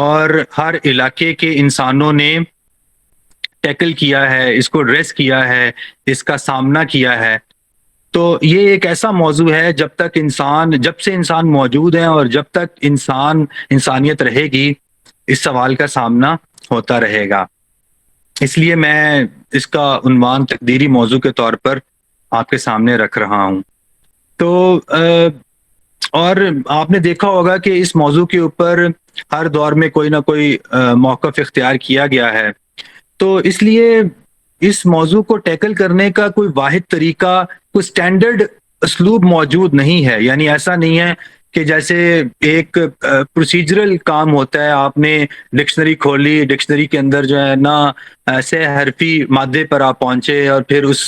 اور ہر علاقے کے انسانوں نے ٹیکل کیا ہے، اس کو ڈریس کیا ہے، اس کا سامنا کیا ہے. تو یہ ایک ایسا موضوع ہے جب سے انسان موجود ہے اور جب تک انسانیت رہے گی، اس سوال کا سامنا ہوتا رہے گا. اس لیے میں اس کا عنوان تقدیری موضوع کے طور پر آپ کے سامنے رکھ رہا ہوں. تو اور آپ نے دیکھا ہوگا کہ اس موضوع کے اوپر ہر دور میں کوئی نہ کوئی موقف اختیار کیا گیا ہے. تو اس لیے اس موضوع کو ٹیکل کرنے کا کوئی واحد طریقہ، کوئی سٹینڈرڈ اسلوب موجود نہیں ہے. یعنی ایسا نہیں ہے کہ جیسے ایک پروسیجرل کام ہوتا ہے، آپ نے ڈکشنری کھولی، ڈکشنری کے اندر جو ہے نا سے حرفی مادے پر آپ پہنچے اور پھر اس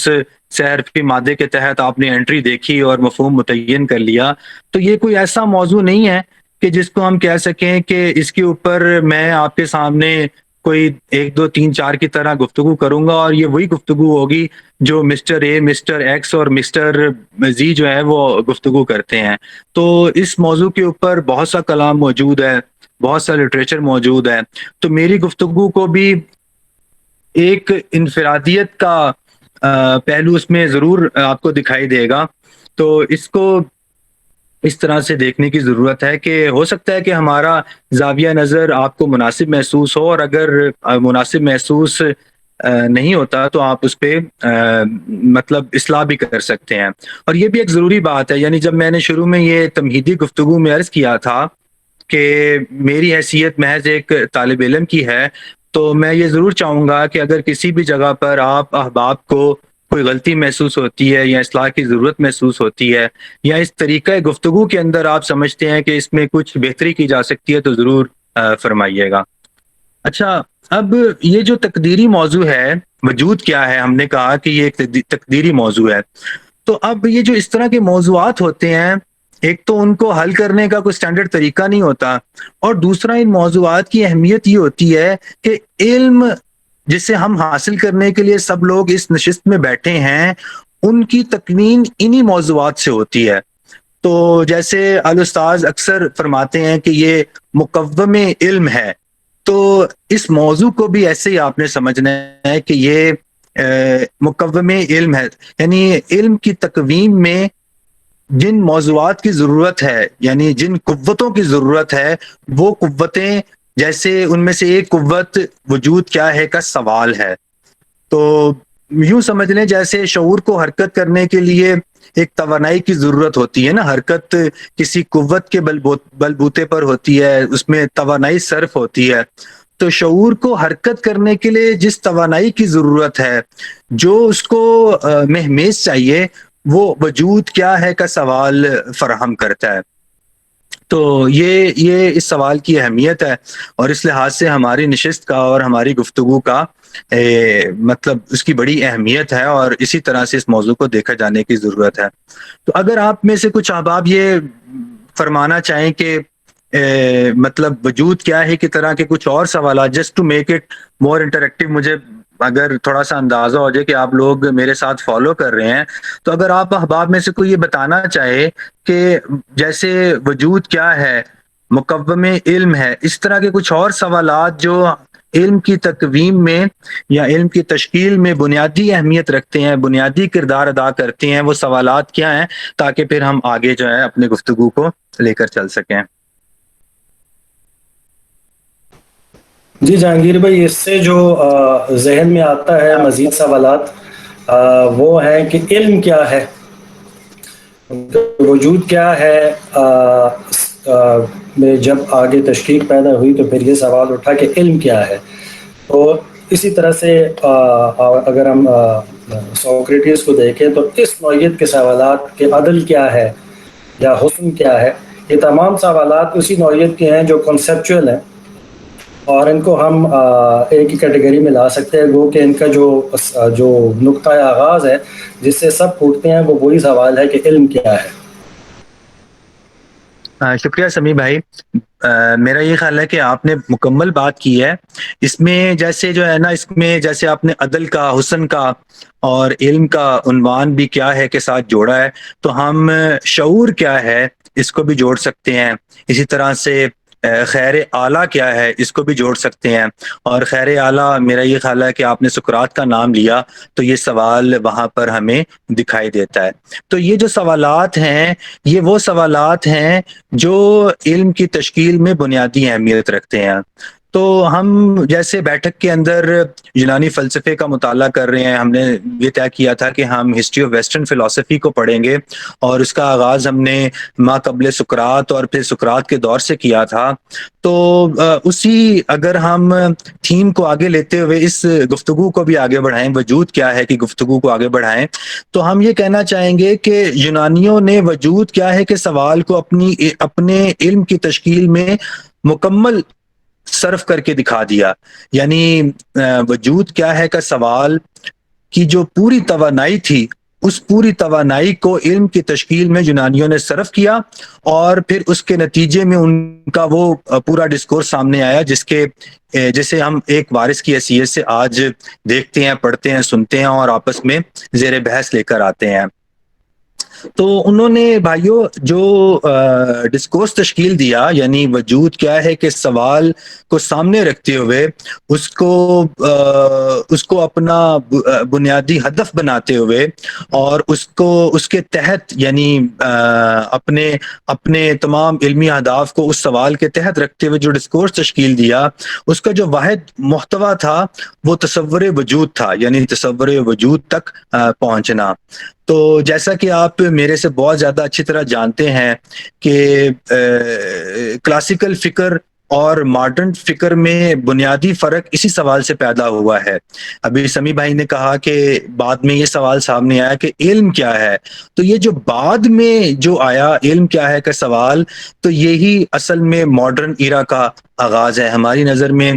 سے حرفی مادے کے تحت آپ نے انٹری دیکھی اور مفہوم متعین کر لیا. تو یہ کوئی ایسا موضوع نہیں ہے کہ جس کو ہم کہہ سکیں کہ اس کے اوپر میں آپ کے سامنے کوئی 1 2 3 4 کی طرح گفتگو کروں گا اور یہ وہی گفتگو ہوگی جو مسٹر اے، مسٹر ایکس اور مسٹر زی جو ہے وہ گفتگو کرتے ہیں. تو اس موضوع کے اوپر بہت سا کلام موجود ہے، بہت سا لٹریچر موجود ہے. تو میری گفتگو کو بھی ایک انفرادیت کا پہلو اس میں ضرور آپ کو دکھائی دے گا. تو اس کو اس طرح سے دیکھنے کی ضرورت ہے کہ ہو سکتا ہے کہ ہمارا زاویہ نظر آپ کو مناسب محسوس ہو، اور اگر مناسب محسوس نہیں ہوتا تو آپ اس پہ مطلب اصلاح بھی کر سکتے ہیں. اور یہ بھی ایک ضروری بات ہے. یعنی جب میں نے شروع میں یہ تمہیدی گفتگو میں عرض کیا تھا کہ میری حیثیت محض ایک طالب علم کی ہے، تو میں یہ ضرور چاہوں گا کہ اگر کسی بھی جگہ پر آپ احباب کو کوئی غلطی محسوس ہوتی ہے یا اصلاح کی ضرورت محسوس ہوتی ہے، یا اس طریقہ گفتگو کے اندر آپ سمجھتے ہیں کہ اس میں کچھ بہتری کی جا سکتی ہے، تو ضرور فرمائیے گا. اچھا، اب یہ جو تقدیری موضوع ہے، وجود کیا ہے، ہم نے کہا کہ یہ ایک تقدیری موضوع ہے. تو اب یہ جو اس طرح کے موضوعات ہوتے ہیں، ایک تو ان کو حل کرنے کا کوئی سٹینڈرڈ طریقہ نہیں ہوتا، اور دوسرا ان موضوعات کی اہمیت یہ ہوتی ہے کہ علم جسے ہم حاصل کرنے کے لیے سب لوگ اس نشست میں بیٹھے ہیں، ان کی تکوین انہی موضوعات سے ہوتی ہے. تو جیسے الاستاذ اکثر فرماتے ہیں کہ یہ مقوم علم ہے، تو اس موضوع کو بھی ایسے ہی آپ نے سمجھنا ہے کہ یہ مقوم علم ہے. یعنی علم کی تکوین میں جن موضوعات کی ضرورت ہے، یعنی جن قوتوں کی ضرورت ہے، وہ قوتیں، جیسے ان میں سے ایک قوت وجود کیا ہے کا سوال ہے. تو یوں سمجھ لیں جیسے شعور کو حرکت کرنے کے لیے ایک توانائی کی ضرورت ہوتی ہے نا، حرکت کسی قوت کے بلبوتے پر ہوتی ہے، اس میں توانائی صرف ہوتی ہے. تو شعور کو حرکت کرنے کے لیے جس توانائی کی ضرورت ہے، جو اس کو مہمیز چاہیے، وہ وجود کیا ہے کا سوال فراہم کرتا ہے. تو یہ اس سوال کی اہمیت ہے، اور اس لحاظ سے ہماری نشست کا اور ہماری گفتگو کا مطلب اس کی بڑی اہمیت ہے، اور اسی طرح سے اس موضوع کو دیکھا جانے کی ضرورت ہے. تو اگر آپ میں سے کچھ احباب یہ فرمانا چاہیں کہ مطلب وجود کیا ہے کی طرح کے کچھ اور سوالات، just to make it more interactive, مجھے اگر تھوڑا سا اندازہ ہو جائے کہ آپ لوگ میرے ساتھ فالو کر رہے ہیں، تو اگر آپ احباب میں سے کوئی یہ بتانا چاہے کہ جیسے وجود کیا ہے، مقوم علم ہے، اس طرح کے کچھ اور سوالات جو علم کی تکوین میں یا علم کی تشکیل میں بنیادی اہمیت رکھتے ہیں، بنیادی کردار ادا کرتے ہیں، وہ سوالات کیا ہیں، تاکہ پھر ہم آگے جو ہے اپنے گفتگو کو لے کر چل سکیں. جی جہانگیر بھائی، اس سے جو ذہن میں آتا ہے مزید سوالات وہ ہیں کہ علم کیا ہے، وجود کیا ہے. میں جب آگے تشکیل پیدا ہوئی تو پھر یہ سوال اٹھا کہ علم کیا ہے. تو اسی طرح سے اگر ہم سوکریٹس کو دیکھیں تو اس نوعیت کے سوالات کہ عدل کیا ہے یا حسن کیا ہے، یہ تمام سوالات اسی نوعیت کے ہیں جو کنسیپچول ہیں، اور ان کو ہم ایک ہی کیٹیگری میں لا سکتے ہیں. وہ کہ ان کا جو نقطۂ آغاز ہے جس سے سب پھوٹتے ہیں، وہ وہی سوال ہے کہ علم کیا ہے. شکریہ سمیع بھائی. میرا یہ خیال ہے کہ آپ نے مکمل بات کی ہے. اس میں جیسے جو ہے نا، اس میں جیسے آپ نے عدل کا، حسن کا اور علم کا عنوان بھی کیا ہے کے ساتھ جوڑا ہے، تو ہم شعور کیا ہے اس کو بھی جوڑ سکتے ہیں. اسی طرح سے خیر اعلیٰ کیا ہے اس کو بھی جوڑ سکتے ہیں. اور خیر اعلیٰ میرا یہ خیال ہے کہ آپ نے سقراط کا نام لیا تو یہ سوال وہاں پر ہمیں دکھائی دیتا ہے. تو یہ جو سوالات ہیں یہ وہ سوالات ہیں جو علم کی تشکیل میں بنیادی اہمیت رکھتے ہیں. تو ہم جیسے بیٹھک کے اندر یونانی فلسفے کا مطالعہ کر رہے ہیں, ہم نے یہ طے کیا تھا کہ ہم ہسٹری آف ویسٹرن فلسفی کو پڑھیں گے, اور اس کا آغاز ہم نے ما قبل سقراط اور پھر سقراط کے دور سے کیا تھا. تو اسی اگر ہم تھیم کو آگے لیتے ہوئے اس گفتگو کو بھی آگے بڑھائیں, وجود کیا ہے کہ گفتگو کو آگے بڑھائیں, تو ہم یہ کہنا چاہیں گے کہ یونانیوں نے وجود کیا ہے کہ سوال کو اپنے علم کی تشکیل میں مکمل صرف کر کے دکھا دیا. یعنی وجود کیا ہے کا سوال کی جو پوری توانائی تھی اس پوری توانائی کو علم کی تشکیل میں یونانیوں نے صرف کیا, اور پھر اس کے نتیجے میں ان کا وہ پورا ڈسکورس سامنے آیا جسے ہم ایک وارث کی حیثیت سے آج دیکھتے ہیں, پڑھتے ہیں, سنتے ہیں اور آپس میں زیر بحث لے کر آتے ہیں. تو انہوں نے بھائیوں جو ڈسکورس تشکیل دیا, یعنی وجود کیا ہے کہ سوال کو سامنے رکھتے ہوئے اس کو اپنا بنیادی ہدف بناتے ہوئے اور اس کے تحت یعنی اپنے تمام علمی اہداف کو اس سوال کے تحت رکھتے ہوئے جو ڈسکورس تشکیل دیا, اس کا جو واحد محتوا تھا وہ تصور وجود تھا, یعنی تصور وجود تک پہنچنا. تو جیسا کہ آپ میرے سے بہت زیادہ اچھی طرح جانتے ہیں کہ کلاسیکل فکر اور ماڈرن فکر میں بنیادی فرق اسی سوال سے پیدا ہوا ہے. ابھی سمیع بھائی نے کہا کہ بعد میں یہ سوال سامنے آیا کہ علم کیا ہے, تو یہ جو بعد میں جو آیا علم کیا ہے کا سوال, تو یہی اصل میں ماڈرن ایرا کا آغاز ہے. ہماری نظر میں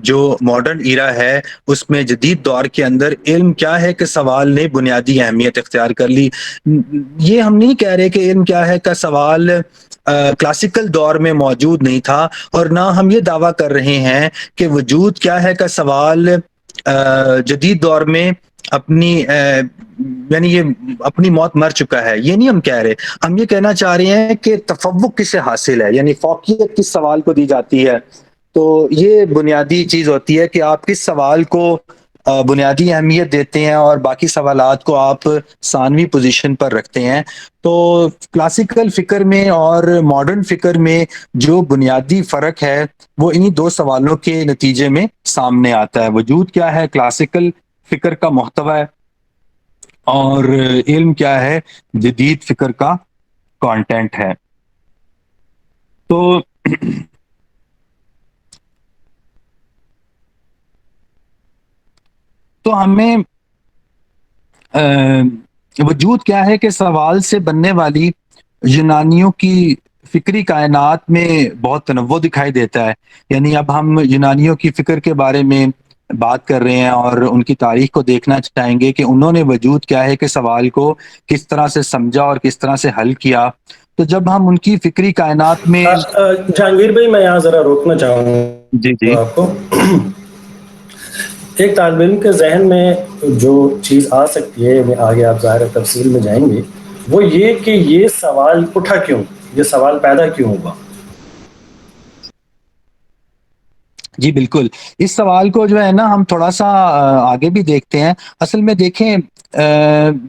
جو ماڈرن ایرا ہے اس میں جدید دور کے اندر علم کیا ہے کہ سوال نے بنیادی اہمیت اختیار کر لی. یہ ہم نہیں کہہ رہے کہ علم کیا ہے کا سوال کلاسیکل دور میں موجود نہیں تھا, اور نہ ہم یہ دعویٰ کر رہے ہیں کہ وجود کیا ہے کا سوال جدید دور میں یعنی یہ اپنی موت مر چکا ہے. یہ نہیں ہم کہہ رہے, ہم یہ کہنا چاہ رہے ہیں کہ تفوق کسے حاصل ہے, یعنی فوقیت کس سوال کو دی جاتی ہے. تو یہ بنیادی چیز ہوتی ہے کہ آپ کس سوال کو بنیادی اہمیت دیتے ہیں اور باقی سوالات کو آپ ثانوی پوزیشن پر رکھتے ہیں. تو کلاسیکل فکر میں اور ماڈرن فکر میں جو بنیادی فرق ہے وہ انہی دو سوالوں کے نتیجے میں سامنے آتا ہے. وجود کیا ہے کلاسیکل فکر کا محتوا ہے, اور علم کیا ہے جدید فکر کا کانٹینٹ ہے. تو ہمیں وجود کیا ہے کہ سوال سے بننے والی یونانیوں کی فکری کائنات میں بہت تنوع دکھائی دیتا ہے. یعنی اب ہم یونانیوں کی فکر کے بارے میں بات کر رہے ہیں اور ان کی تاریخ کو دیکھنا چاہیں گے کہ انہوں نے وجود کیا ہے کہ سوال کو کس طرح سے سمجھا اور کس طرح سے حل کیا. تو جب ہم ان کی فکری کائنات میں جہانگیر بھائی میں یہاں ذرا روکنا چاہوں جی گا آپ کو. ایک طالب علم کے ذہن میں جو چیز آ سکتی ہے, آگے آپ ظاہر تفصیل میں جائیں گے, وہ یہ کہ یہ سوال اٹھا کیوں, یہ سوال پیدا کیوں ہوا. جی بالکل, اس سوال کو جو ہے نا ہم تھوڑا سا آگے بھی دیکھتے ہیں. اصل میں دیکھیں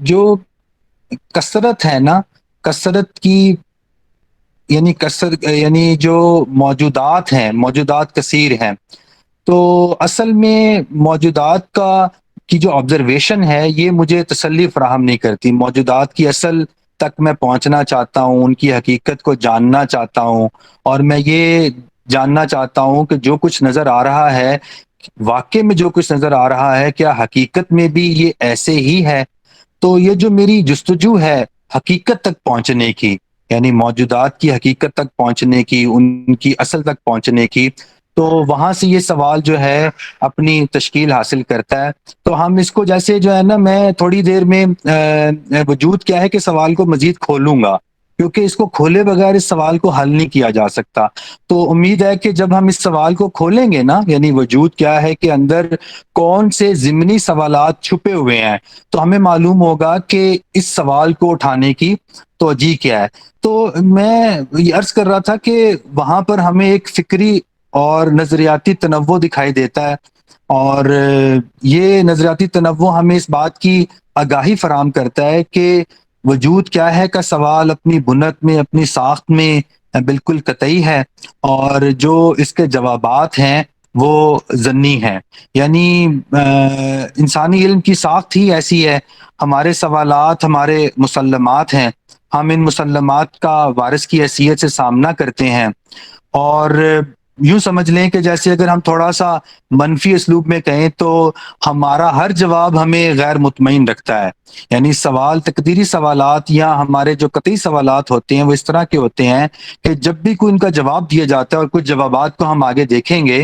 جو کثرت ہے نا, کثرت کی یعنی جو موجودات کثیر ہیں, تو اصل میں موجودات کی جو آبزرویشن ہے یہ مجھے تسلی فراہم نہیں کرتی. موجودات کی اصل تک میں پہنچنا چاہتا ہوں, ان کی حقیقت کو جاننا چاہتا ہوں, اور میں یہ جاننا چاہتا ہوں کہ جو کچھ نظر آ رہا ہے, واقع میں جو کچھ نظر آ رہا ہے, کیا حقیقت میں بھی یہ ایسے ہی ہے. تو یہ جو میری جستجو ہے حقیقت تک پہنچنے کی, یعنی موجودات کی حقیقت تک پہنچنے کی, ان کی اصل تک پہنچنے کی, تو وہاں سے یہ سوال جو ہے اپنی تشکیل حاصل کرتا ہے. تو ہم اس کو جیسے جو ہے نا, میں تھوڑی دیر میں وجود کیا ہے کہ سوال کو مزید کھولوں گا, کیونکہ اس کو کھولے بغیر اس سوال کو حل نہیں کیا جا سکتا. تو امید ہے کہ جب ہم اس سوال کو کھولیں گے نا، یعنی وجود کیا ہے کے اندر کون سے ضمنی سوالات چھپے ہوئے ہیں، تو ہمیں معلوم ہوگا کہ اس سوال کو اٹھانے کی توجہ کیا ہے. تو میں یہ عرض کر رہا تھا کہ وہاں پر ہمیں ایک فکری اور نظریاتی تنوع دکھائی دیتا ہے، اور یہ نظریاتی تنوع ہمیں اس بات کی آگاہی فراہم کرتا ہے کہ وجود کیا ہے کا سوال اپنی بنیاد میں، اپنی ساخت میں بالکل قطعی ہے، اور جو اس کے جوابات ہیں وہ ضمنی ہیں. یعنی انسانی علم کی ساخت ہی ایسی ہے، ہمارے سوالات ہمارے مسلمات ہیں، ہم ان مسلمات کا وارث کی حیثیت سے سامنا کرتے ہیں. اور یوں سمجھ لیں کہ جیسے اگر ہم تھوڑا سا منفی اسلوب میں کہیں تو ہمارا ہر جواب ہمیں غیر مطمئن رکھتا ہے. یعنی سوال، تقدیری سوالات یا ہمارے جو قطعی سوالات ہوتے ہیں وہ اس طرح کے ہوتے ہیں کہ جب بھی کوئی ان کا جواب دیا جاتا ہے اور کچھ جوابات کو ہم آگے دیکھیں گے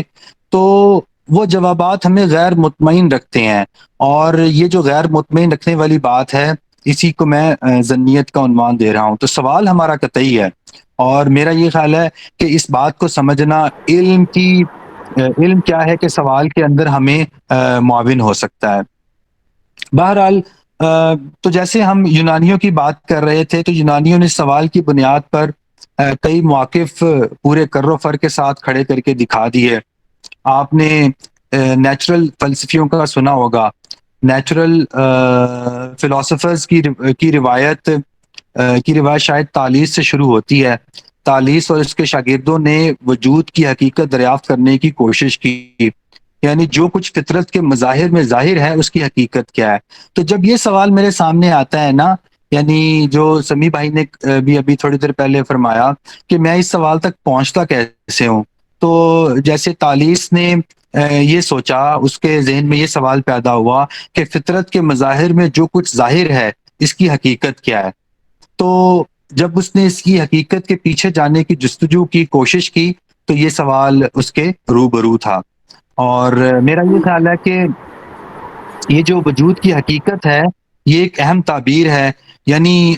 تو وہ جوابات ہمیں غیر مطمئن رکھتے ہیں. اور یہ جو غیر مطمئن رکھنے والی بات ہے، اسی کو میں ضمنیت کا عنوان دے رہا ہوں. تو سوال ہمارا قطعی ہے، اور میرا یہ خیال ہے کہ اس بات کو سمجھنا علم کیا ہے کہ سوال کے اندر ہمیں معاون ہو سکتا ہے. بہرحال تو جیسے ہم یونانیوں کی بات کر رہے تھے، تو یونانیوں نے سوال کی بنیاد پر کئی مواقف پورے کر و فر کے ساتھ کھڑے کر کے دکھا دیے. آپ نے نیچرل فلسفیوں کا سنا ہوگا. نیچرل فلاسفرز کی روایت شاید تالیس سے شروع ہوتی ہے. تالیس اور اس کے شاگردوں نے وجود کی حقیقت دریافت کرنے کی کوشش کی، یعنی جو کچھ فطرت کے مظاہر میں ظاہر ہے اس کی حقیقت کیا ہے. تو جب یہ سوال میرے سامنے آتا ہے نا، یعنی جو سمیع بھائی نے بھی ابھی تھوڑی دیر پہلے فرمایا کہ میں اس سوال تک پہنچتا کیسے ہوں، تو جیسے تالیس نے یہ سوچا، اس کے ذہن میں یہ سوال پیدا ہوا کہ فطرت کے مظاہر میں جو کچھ ظاہر ہے اس کی حقیقت کیا ہے. تو جب اس نے اس کی حقیقت کے پیچھے جانے کی جستجو کی کوشش کی تو یہ سوال اس کے روبرو تھا. اور میرا یہ خیال ہے کہ یہ جو وجود کی حقیقت ہے یہ ایک اہم تعبیر ہے. یعنی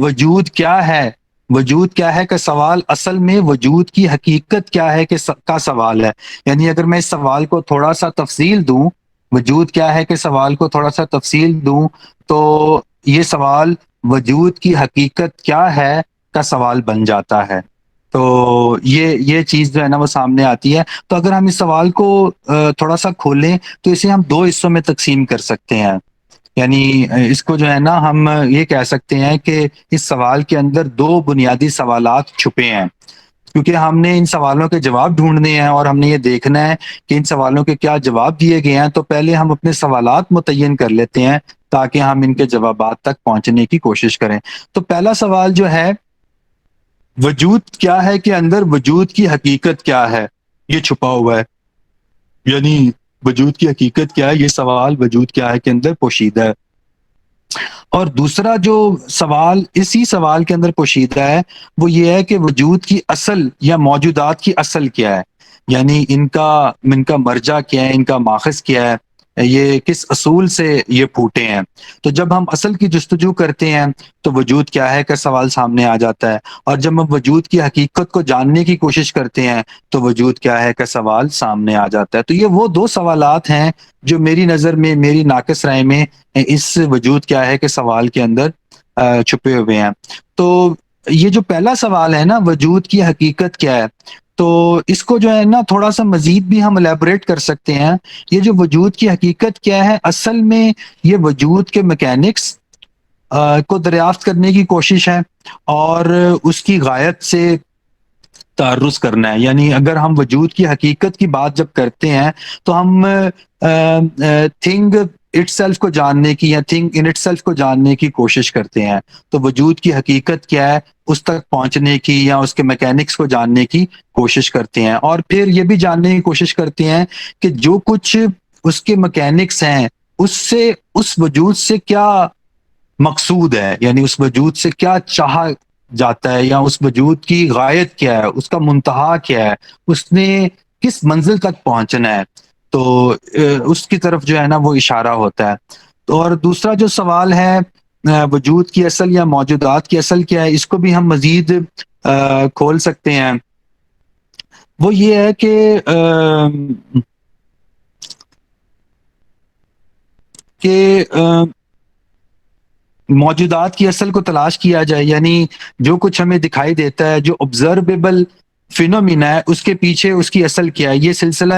وجود کیا ہے، وجود کیا ہے کا سوال اصل میں وجود کی حقیقت کیا ہے کا سوال ہے. یعنی اگر میں اس سوال کو تھوڑا سا تفصیل دوں، وجود کیا ہے کہ سوال کو تھوڑا سا تفصیل دوں، تو یہ سوال وجود کی حقیقت کیا ہے کا سوال بن جاتا ہے. تو یہ چیز جو ہے نا وہ سامنے آتی ہے. تو اگر ہم اس سوال کو تھوڑا سا کھولیں تو اسے ہم دو حصوں میں تقسیم کر سکتے ہیں. یعنی اس کو جو ہے نا ہم یہ کہہ سکتے ہیں کہ اس سوال کے اندر دو بنیادی سوالات چھپے ہیں، کیونکہ ہم نے ان سوالوں کے جواب ڈھونڈنے ہیں اور ہم نے یہ دیکھنا ہے کہ ان سوالوں کے کیا جواب دیے گئے ہیں. تو پہلے ہم اپنے سوالات متعین کر لیتے ہیں تاکہ ہم ان کے جوابات تک پہنچنے کی کوشش کریں. تو پہلا سوال جو ہے وجود کیا ہے کہ اندر وجود کی حقیقت کیا ہے، یہ چھپا ہوا ہے. یعنی وجود کی حقیقت کیا ہے، یہ سوال وجود کیا ہے کے اندر پوشیدہ ہے. اور دوسرا جو سوال اسی سوال کے اندر پوشیدہ ہے وہ یہ ہے کہ وجود کی اصل یا موجودات کی اصل کیا ہے. یعنی ان کا مرجع کیا ہے، ان کا ماخذ کیا ہے، یہ کس اصول سے یہ پھوٹے ہیں. تو جب ہم اصل کی جستجو کرتے ہیں تو وجود کیا ہے کا سوال سامنے آ جاتا ہے، اور جب ہم وجود کی حقیقت کو جاننے کی کوشش کرتے ہیں تو وجود کیا ہے کا سوال سامنے آ جاتا ہے. تو یہ وہ دو سوالات ہیں جو میری نظر میں، میری ناقص رائے میں اس وجود کیا ہے کہ سوال کے اندر چھپے ہوئے ہیں. تو یہ جو پہلا سوال ہے نا وجود کی حقیقت کیا ہے، تو اس کو جو ہے نا تھوڑا سا مزید بھی ہم الیبوریٹ کر سکتے ہیں. یہ جو وجود کی حقیقت کیا ہے، اصل میں یہ وجود کے میکینکس کو دریافت کرنے کی کوشش ہے اور اس کی غایت سے تعرض کرنا ہے. یعنی اگر ہم وجود کی حقیقت کی بات جب کرتے ہیں تو ہم تھنگ اٹ سیلف کو جاننے کی یا تھنگ ان اٹ سیلف کو جاننے کی کوشش کرتے ہیں. تو وجود کی حقیقت کیا ہے اس تک پہنچنے کی یا اس کے میکینکس کو جاننے کی کوشش کرتے ہیں، اور پھر یہ بھی جاننے کی کوشش کرتے ہیں کہ جو کچھ اس کے میکینکس ہیں اس وجود سے کیا مقصود ہے، یعنی اس وجود سے کیا چاہا جاتا ہے، یا اس وجود کی غایت کیا ہے، اس کا منتہا کیا ہے، اس نے کس منزل تک پہنچنا ہے. تو اس کی طرف جو ہے نا وہ اشارہ ہوتا ہے. اور دوسرا جو سوال ہے وجود کی اصل یا موجودات کی اصل کیا ہے، اس کو بھی ہم مزید کھول سکتے ہیں. وہ یہ ہے کہ موجودات کی اصل کو تلاش کیا جائے، یعنی جو کچھ ہمیں دکھائی دیتا ہے، جو آبزرویبل فینومینا ہے، اس کے پیچھے اس کی اصل کیا ہے. یہ سلسلہ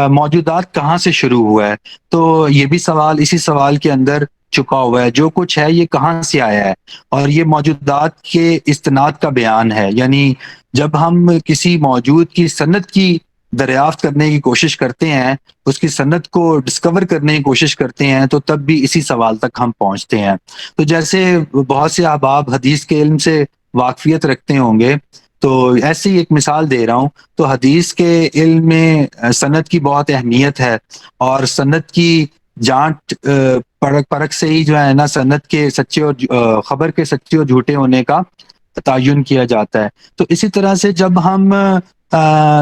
موجودات کہاں سے شروع ہوا ہے؟ تو یہ بھی سوال اسی سوال کے اندر چھپا ہوا ہے. جو کچھ ہے یہ کہاں سے آیا ہے؟ اور یہ موجودات کے استناد کا بیان ہے. یعنی جب ہم کسی موجود کی سند کی دریافت کرنے کی کوشش کرتے ہیں، اس کی سند کو ڈسکور کرنے کی کوشش کرتے ہیں، تو تب بھی اسی سوال تک ہم پہنچتے ہیں. تو جیسے بہت سے احباب حدیث کے علم سے واقفیت رکھتے ہوں گے، تو ایسی ایک مثال دے رہا ہوں. تو حدیث کے علم میں سند کی بہت اہمیت ہے، اور سند کی جانچ پرکھ سے ہی جو ہے نا سند کے سچے اور خبر کے سچے اور جھوٹے ہونے کا تعین کیا جاتا ہے. تو اسی طرح سے جب ہم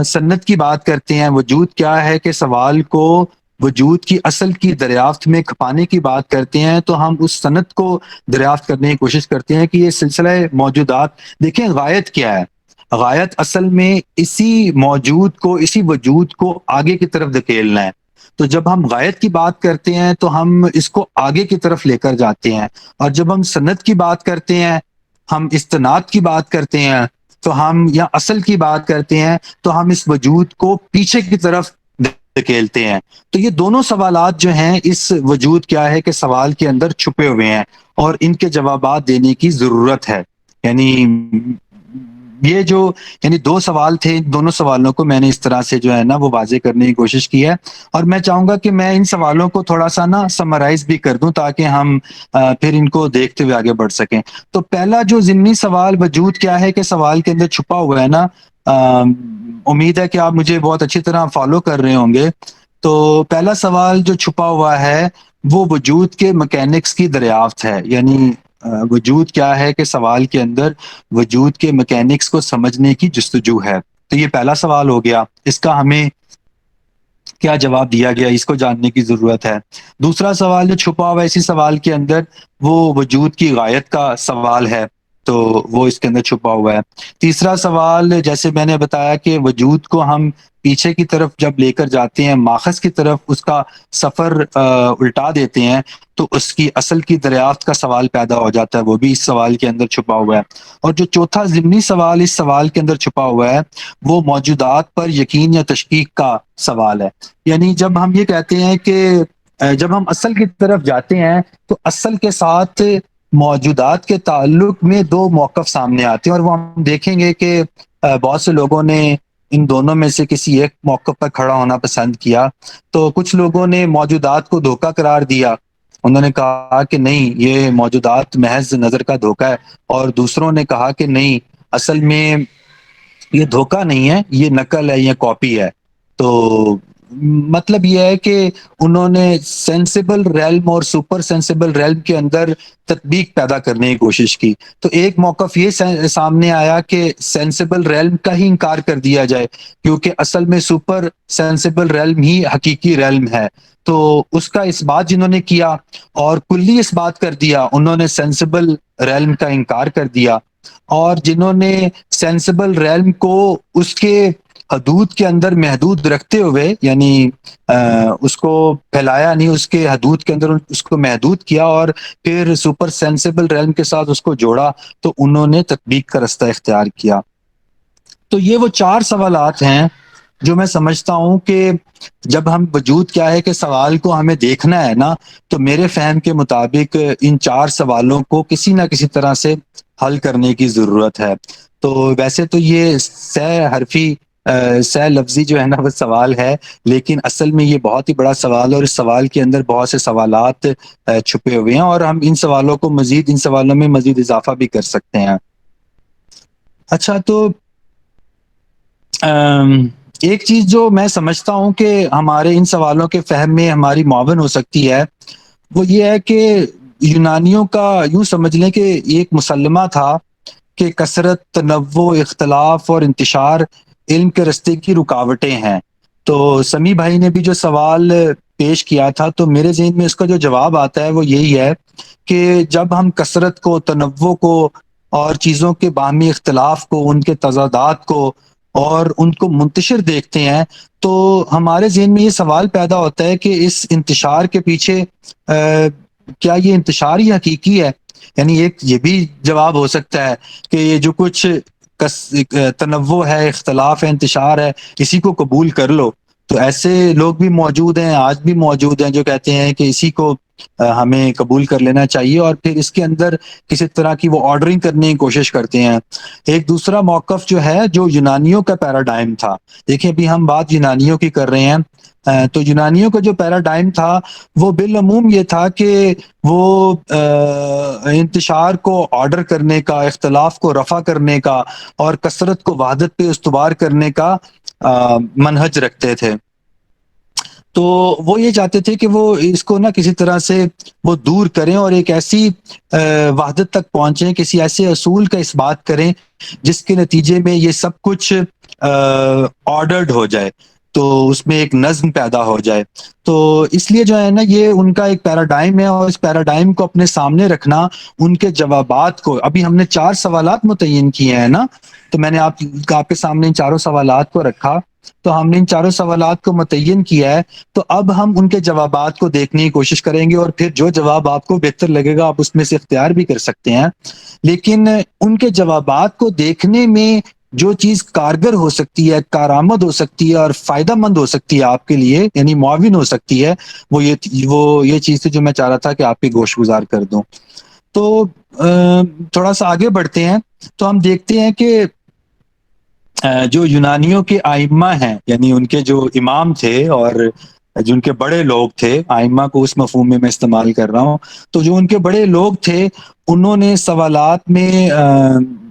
سند کی بات کرتے ہیں، وجود کیا ہے کہ سوال کو وجود کی اصل کی دریافت میں کھپانے کی بات کرتے ہیں، تو ہم اس سند کو دریافت کرنے کی کوشش کرتے ہیں کہ یہ سلسلہ موجودات. دیکھیں غایت کیا ہے؟ غایت اصل میں اسی موجود کو، اسی وجود کو آگے کی طرف دھکیلنا ہے. تو جب ہم غایت کی بات کرتے ہیں تو ہم اس کو آگے کی طرف لے کر جاتے ہیں، اور جب ہم سند کی بات کرتے ہیں، ہم استناد کی بات کرتے ہیں، تو ہم یا اصل کی بات کرتے ہیں، تو ہم اس وجود کو پیچھے کی طرف دھکیلتے ہیں. تو یہ دونوں سوالات جو ہیں، اس وجود کیا ہے کہ سوال کے اندر چھپے ہوئے ہیں، اور ان کے جوابات دینے کی ضرورت ہے. یعنی یہ جو دو سوال تھے، دونوں سوالوں کو میں نے اس طرح سے جو ہے نا وہ واضح کرنے کی کوشش کی ہے. اور میں چاہوں گا کہ میں ان سوالوں کو تھوڑا سا نا سمرائز بھی کر دوں، تاکہ ہم پھر ان کو دیکھتے ہوئے آگے بڑھ سکیں. تو پہلا جو ضمنی سوال وجود کیا ہے کہ سوال کے اندر چھپا ہوا ہے نا، امید ہے کہ آپ مجھے بہت اچھی طرح فالو کر رہے ہوں گے. تو پہلا سوال جو چھپا ہوا ہے وہ وجود کے مکینکس کی دریافت ہے. یعنی وجود کیا ہے کہ سوال کے اندر وجود کے مکینکس کو سمجھنے کی جستجو ہے. تو یہ پہلا سوال ہو گیا، اس کا ہمیں کیا جواب دیا گیا اس کو جاننے کی ضرورت ہے. دوسرا سوال جو چھپا ہوا ہے اسی سوال کے اندر، وہ وجود کی غایت کا سوال ہے، تو وہ اس کے اندر چھپا ہوا ہے. تیسرا سوال جیسے میں نے بتایا کہ وجود کو ہم پیچھے کی طرف جب لے کر جاتے ہیں، ماخذ کی طرف اس کا سفر الٹا دیتے ہیں، تو اس کی اصل کی دریافت کا سوال پیدا ہو جاتا ہے، وہ بھی اس سوال کے اندر چھپا ہوا ہے. اور جو چوتھا ضمنی سوال اس سوال کے اندر چھپا ہوا ہے وہ موجودات پر یقین یا تشکیک کا سوال ہے. یعنی جب ہم یہ کہتے ہیں کہ جب ہم اصل کی طرف جاتے ہیں تو اصل کے ساتھ موجودات کے تعلق میں دو موقف سامنے آتے ہیں، اور وہ ہم دیکھیں گے کہ بہت سے لوگوں نے ان دونوں میں سے کسی ایک موقف پر کھڑا ہونا پسند کیا. تو کچھ لوگوں نے موجودات کو دھوکہ قرار دیا، انہوں نے کہا کہ نہیں یہ موجودات محض نظر کا دھوکہ ہے، اور دوسروں نے کہا کہ نہیں اصل میں یہ دھوکہ نہیں ہے، یہ نقل ہے، یہ کاپی ہے. تو مطلب یہ ہے کہ انہوں نے سینسیبل ریلم اور سپر سینسیبل ریلم کے اندر تطبیق پیدا کرنے کی کوشش کی. تو ایک موقف یہ سامنے آیا کہ سینسیبل ریلم کا ہی انکار کر دیا جائے، کیونکہ اصل میں سپر سینسیبل ریلم ہی حقیقی ریلم ہے. تو اس کا اس بات جنہوں نے کیا اور کلی اس بات کر دیا، انہوں نے سینسیبل ریلم کا انکار کر دیا. اور جنہوں نے سینسیبل ریلم کو اس کے حدود کے اندر محدود رکھتے ہوئے، یعنی اس کو پھیلایا نہیں، اس کے حدود کے اندر اس کو محدود کیا اور پھر سپر سینسیبل ریلم کے ساتھ اس کو جوڑا، تو انہوں نے تطبیق کا رستہ اختیار کیا. تو یہ وہ چار سوالات ہیں جو میں سمجھتا ہوں کہ جب ہم وجود کیا ہے کہ سوال کو ہمیں دیکھنا ہے نا، تو میرے فہم کے مطابق ان چار سوالوں کو کسی نہ کسی طرح سے حل کرنے کی ضرورت ہے. تو ویسے تو یہ سہ لفظی جو ہے نا وہ سوال ہے، لیکن اصل میں یہ بہت ہی بڑا سوال ہے، اور اس سوال کے اندر بہت سے سوالات چھپے ہوئے ہیں، اور ہم ان سوالوں کو ان سوالوں میں مزید اضافہ بھی کر سکتے ہیں. اچھا، تو ایک چیز جو میں سمجھتا ہوں کہ ہمارے ان سوالوں کے فہم میں ہماری معاون ہو سکتی ہے، وہ یہ ہے کہ یونانیوں کا یوں سمجھ لیں کہ ایک مسلمہ تھا کہ کثرت، تنوع، اختلاف اور انتشار علم کے رستے کی رکاوٹیں ہیں. تو سمیع بھائی نے بھی جو سوال پیش کیا تھا تو میرے ذہن میں اس کا جو جواب آتا ہے وہ یہی ہے کہ جب ہم کثرت کو، تنوع کو اور چیزوں کے باہمی اختلاف کو، ان کے تضادات کو اور ان کو منتشر دیکھتے ہیں تو ہمارے ذہن میں یہ سوال پیدا ہوتا ہے کہ اس انتشار کے پیچھے کیا یہ انتشار ہی حقیقی ہے؟ یعنی ایک یہ بھی جواب ہو سکتا ہے کہ یہ جو کچھ تنوع ہے، اختلاف ہے، انتشار ہے، اسی کو قبول کر لو. تو ایسے لوگ بھی موجود ہیں، آج بھی موجود ہیں، جو کہتے ہیں کہ اسی کو ہمیں قبول کر لینا چاہیے اور پھر اس کے اندر کسی طرح کی وہ آرڈرنگ کرنے کی کوشش کرتے ہیں. ایک دوسرا موقف جو ہے جو یونانیوں کا پیراڈائم تھا، دیکھیں ابھی ہم بات یونانیوں کی کر رہے ہیں، تو یونانیوں کا جو پیراڈائم تھا وہ بالعموم یہ تھا کہ وہ انتشار کو آرڈر کرنے کا، اختلاف کو رفع کرنے کا اور کثرت کو وحدت پہ استوار کرنے کا منہج رکھتے تھے. تو وہ یہ چاہتے تھے کہ وہ اس کو نا کسی طرح سے وہ دور کریں اور ایک ایسی وحدت تک پہنچیں، کسی ایسے اصول کا اس بات کریں جس کے نتیجے میں یہ سب کچھ آرڈرڈ ہو جائے، تو اس میں ایک نظم پیدا ہو جائے. تو اس لیے جو ہے نا یہ ان کا ایک پیراڈائم ہے اور اس پیراڈائم کو اپنے سامنے رکھنا، ان کے جوابات کو، ابھی ہم نے 4 سوالات متعین کیے ہیں نا، تو میں نے آپ کے سامنے ان 4 سوالات کو رکھا، تو ہم نے ان 4 سوالات کو متعین کیا ہے. تو اب ہم ان کے جوابات کو دیکھنے کی کوشش کریں گے اور پھر جو جواب آپ کو بہتر لگے گا آپ اس میں سے اختیار بھی کر سکتے ہیں. لیکن ان کے جوابات کو دیکھنے میں جو چیز کارگر ہو سکتی ہے، کارآمد ہو سکتی ہے اور فائدہ مند ہو سکتی ہے آپ کے لیے، یعنی معاون ہو سکتی ہے، وہ یہ چیز تھی جو میں چاہ رہا تھا کہ آپ کی گوش گزار کر دوں. تو تھوڑا سا آگے بڑھتے ہیں تو ہم دیکھتے ہیں کہ جو یونانیوں کے آئمہ ہیں، یعنی ان کے جو امام تھے اور جو ان کے بڑے لوگ تھے، آئمہ کو اس مفہوم میں استعمال کر رہا ہوں، تو جو ان کے بڑے لوگ تھے انہوں نے سوالات میں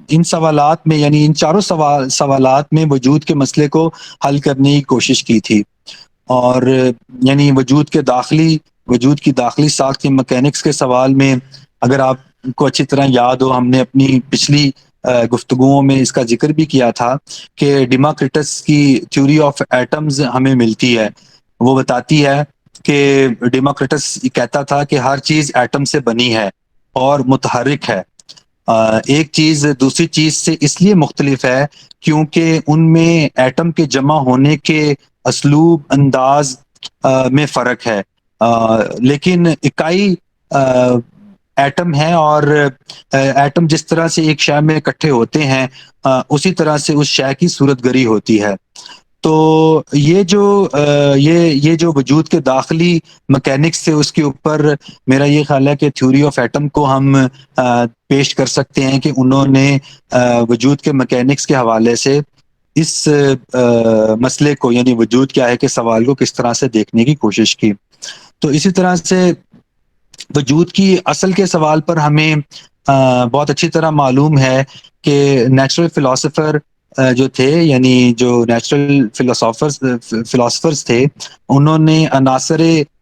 ان سوالات میں یعنی ان 4 سوالات میں وجود کے مسئلے کو حل کرنے کی کوشش کی تھی. اور یعنی وجود کی داخلی ساخت مکینکس کے سوال میں اگر آپ کو اچھی طرح یاد ہو، ہم نے اپنی پچھلی گفتگوؤں میں اس کا ذکر بھی کیا تھا کہ ڈیموکریٹس کی تھیوری آف ایٹمز ہمیں ملتی ہے. وہ بتاتی ہے کہ ڈیموکریٹس کہتا تھا کہ ہر چیز ایٹم سے بنی ہے اور متحرک ہے. ایک چیز دوسری چیز سے اس لیے مختلف ہے کیونکہ ان میں ایٹم کے جمع ہونے کے اسلوب، انداز میں فرق ہے، لیکن اکائی ایٹم ہے اور ایٹم جس طرح سے ایک شے میں اکٹھے ہوتے ہیں اسی طرح سے اس شے کی صورت گری ہوتی ہے. تو یہ جو وجود کے داخلی مکینکس سے اس کے اوپر میرا یہ خیال ہے کہ تھیوری آف ایٹم کو ہم پیش کر سکتے ہیں کہ انہوں نے وجود کے مکینکس کے حوالے سے اس مسئلے کو، یعنی وجود کیا ہے کے سوال کو کس طرح سے دیکھنے کی کوشش کی. تو اسی طرح سے وجود کی اصل کے سوال پر ہمیں بہت اچھی طرح معلوم ہے کہ نیچرل فلاسفر جو تھے، یعنی جو نیچرل فلاسفرز تھے، انہوں نے عناصر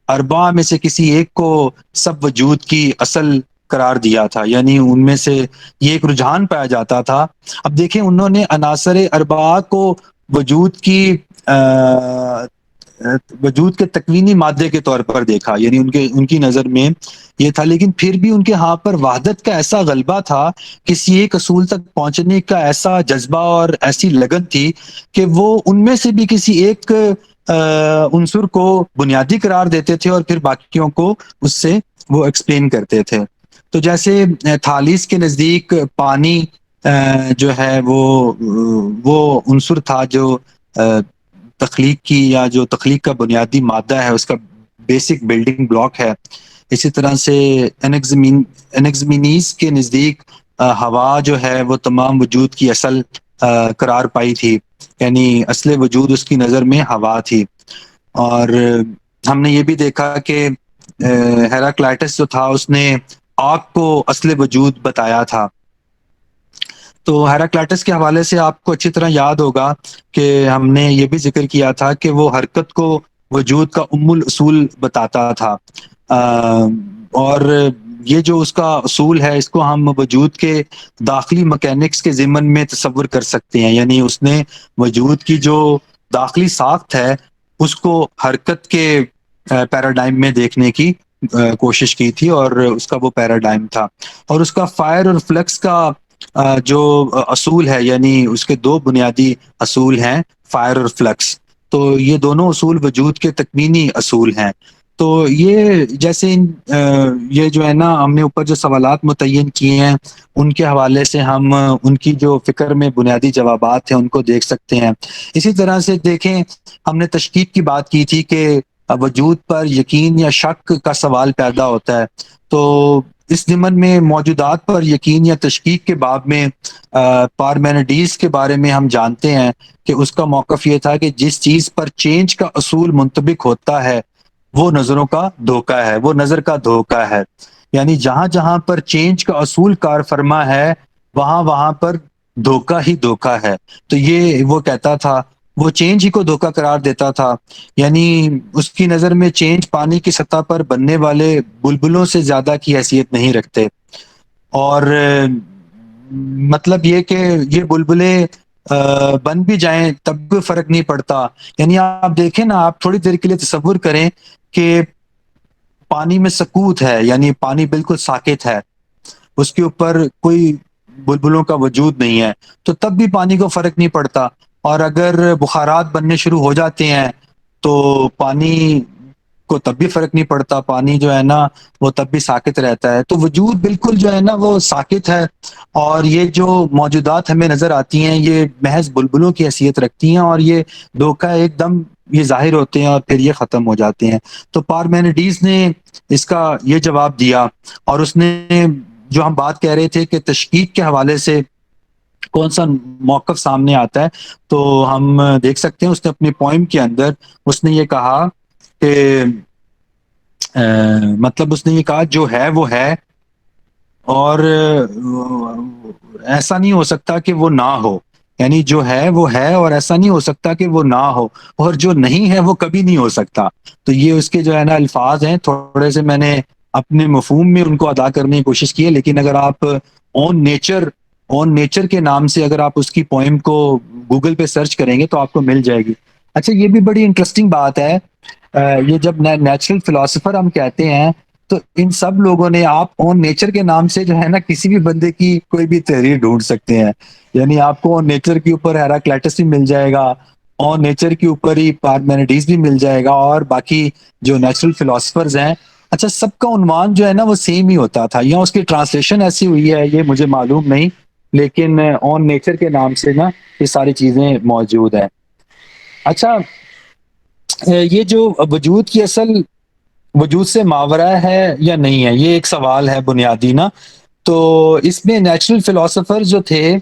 اربعہ میں سے کسی ایک کو سب وجود کی اصل قرار دیا تھا، یعنی ان میں سے یہ ایک رجحان پایا جاتا تھا. اب دیکھیں انہوں نے عناصر اربعہ کو وجود کے تکوینی مادے کے طور پر دیکھا، یعنی ان کی نظر میں یہ تھا، لیکن پھر بھی ان کے ہاں پر وحدت کا ایسا غلبہ تھا، کسی ایک اصول تک پہنچنے کا ایسا جذبہ اور ایسی لگن تھی کہ وہ ان میں سے بھی کسی ایک عنصر کو بنیادی قرار دیتے تھے اور پھر باقیوں کو اس سے وہ ایکسپلین کرتے تھے. تو جیسے تھالیس کے نزدیک پانی جو ہے وہ عنصر تھا جو تخلیق کا بنیادی مادہ ہے، اس کا بیسک بلڈنگ بلاک ہے. اسی طرح سے انیگزمینیز کے نزدیک ہوا جو ہے وہ تمام وجود کی اصل قرار پائی تھی، یعنی اصل وجود اس کی نظر میں ہوا تھی. اور ہم نے یہ بھی دیکھا کہ ہیراکلائٹس جو تھا اس نے آگ کو اصل وجود بتایا تھا. تو ہیراکلائٹس کے حوالے سے آپ کو اچھی طرح یاد ہوگا کہ ہم نے یہ بھی ذکر کیا تھا کہ وہ حرکت کو وجود کا الاصول بتاتا تھا، اور یہ جو اس کا اصول ہے اس کو ہم وجود کے داخلی مکینکس کے ضمن میں تصور کر سکتے ہیں. یعنی اس نے وجود کی جو داخلی ساخت ہے اس کو حرکت کے پیراڈائم میں دیکھنے کی کوشش کی تھی، اور اس کا وہ پیراڈائم تھا، اور اس کا فائر اور فلکس کا جو اصول ہے، یعنی اس کے دو بنیادی اصول ہیں، فائر اور فلکس، تو یہ دونوں اصول وجود کے تکوینی اصول ہیں۔ تو یہ جیسے یہ جو ہے نا، ہم نے اوپر جو سوالات متعین کیے ہیں ان کے حوالے سے ہم ان کی جو فکر میں بنیادی جوابات ہیں ان کو دیکھ سکتے ہیں۔ اسی طرح سے دیکھیں، ہم نے تشکیک کی بات کی تھی کہ وجود پر یقین یا شک کا سوال پیدا ہوتا ہے، تو اس ضمن میں موجودات پر یقین یا تشکیک کے باب میں پارمینیڈیز کے بارے میں ہم جانتے ہیں کہ اس کا موقف یہ تھا کہ جس چیز پر چینج کا اصول منطبق ہوتا ہے وہ نظروں کا دھوکہ ہے، وہ نظر کا دھوکہ ہے، یعنی جہاں جہاں پر چینج کا اصول کار فرما ہے وہاں وہاں پر دھوکہ ہی دھوکہ ہے۔ تو یہ وہ کہتا تھا، وہ چینج ہی کو دھوکہ قرار دیتا تھا، یعنی اس کی نظر میں چینج پانی کی سطح پر بننے والے بلبلوں سے زیادہ کی حیثیت نہیں رکھتے، اور مطلب یہ کہ یہ بلبلے بن بھی جائیں تب بھی فرق نہیں پڑتا۔ یعنی آپ دیکھیں نا، آپ تھوڑی دیر کے لیے تصور کریں کہ پانی میں سکوت ہے، یعنی پانی بالکل ساکت ہے، اس کے اوپر کوئی بلبلوں کا وجود نہیں ہے، تو تب بھی پانی کو فرق نہیں پڑتا، اور اگر بخارات بننے شروع ہو جاتے ہیں تو پانی کو تب بھی فرق نہیں پڑتا، پانی جو ہے نا وہ تب بھی ساکت رہتا ہے۔ تو وجود بالکل جو ہے نا وہ ساکت ہے، اور یہ جو موجودات ہمیں نظر آتی ہیں یہ محض بلبلوں کی حیثیت رکھتی ہیں، اور یہ دھوکہ ایک دم یہ ظاہر ہوتے ہیں اور پھر یہ ختم ہو جاتے ہیں۔ تو پارمینیڈیز نے اس کا یہ جواب دیا، اور اس نے جو ہم بات کہہ رہے تھے کہ تشکیک کے حوالے سے کون سا موقف سامنے آتا ہے، تو ہم دیکھ سکتے ہیں اس نے اپنی پوئم کے اندر اس نے یہ کہا کہ مطلب اس نے یہ کہا جو ہے وہ ہے، اور ایسا نہیں ہو سکتا کہ وہ نہ ہو، یعنی جو ہے وہ ہے اور ایسا نہیں ہو سکتا کہ وہ نہ ہو، اور جو نہیں ہے وہ کبھی نہیں ہو سکتا۔ تو یہ اس کے جو ہے نا الفاظ ہیں، تھوڑے سے میں نے اپنے مفہوم میں ان کو ادا کرنے کی کوشش کی ہے، لیکن اگر آپ آن نیچر کے نام سے اگر آپ اس کی پوئم کو گوگل پہ سرچ کریں گے تو آپ کو مل جائے گی۔ اچھا، یہ بھی بڑی انٹرسٹنگ بات ہے، یہ جب نیچرل فلاسفر ہم کہتے ہیں تو ان سب لوگوں نے، آپ آن نیچر کے نام سے جو ہے نا کسی بھی بندے کی کوئی بھی تحریر ڈھونڈ سکتے ہیں، یعنی آپ کو آن نیچر کے اوپر ہیراکلیٹس بھی مل جائے گا، آن نیچر کے اوپر ہی پارمینیڈیز بھی مل جائے گا، اور باقی جو نیچرل فلاسفرز ہیں، اچھا سب کا عنوان جو ہے نا وہ سیم ہی ہوتا تھا، یا اس کی ٹرانسلیشن ایسی ہوئی ہے یہ مجھے معلوم نہیں، لیکن آن نیچر کے نام سے نا یہ ساری چیزیں موجود ہیں۔ اچھا، یہ جو وجود کی اصل وجود سے ماورا ہے یا نہیں ہے، یہ ایک سوال ہے بنیادی نا۔ تو اس میں نیچرل فلاسفر جو تھے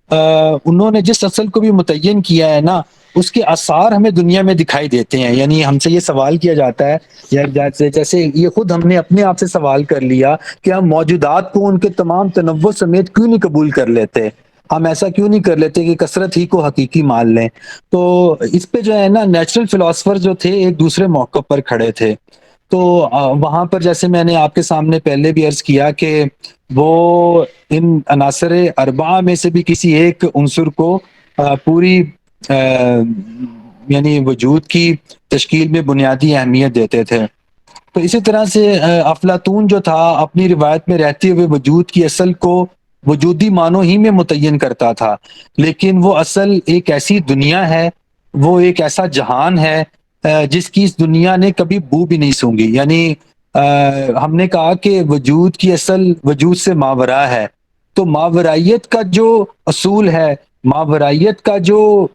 انہوں نے جس اصل کو بھی متعین کیا ہے نا اس کے آثار ہمیں دنیا میں دکھائی دیتے ہیں، یعنی ہم سے یہ سوال کیا جاتا ہے، یا جیسے یہ خود ہم نے اپنے آپ سے سوال کر لیا کہ ہم موجودات کو ان کے تمام تنوع سمیت کیوں نہیں قبول کر لیتے، ہم ایسا کیوں نہیں کر لیتے کہ کثرت ہی کو حقیقی مان لیں۔ تو اس پہ جو ہے نا نیچرل فلاسفر جو تھے ایک دوسرے موقع پر کھڑے تھے، تو وہاں پر جیسے میں نے آپ کے سامنے پہلے بھی عرض کیا کہ وہ ان عناصر اربعہ میں سے بھی کسی ایک عنصر کو پوری یعنی وجود کی تشکیل میں بنیادی اہمیت دیتے تھے۔ تو اسی طرح سے افلاطون جو تھا اپنی روایت میں رہتے ہوئے وجود کی اصل کو وجودی معنوں ہی میں متعین کرتا تھا، لیکن وہ اصل ایک ایسی دنیا ہے، وہ ایک ایسا جہان ہے جس کی اس دنیا نے کبھی بو بھی نہیں سونگی، یعنی ہم نے کہا کہ وجود کی اصل وجود سے ماورا ہے، تو ماورائیت کا جو اصول ہے، ماورائیت کا جو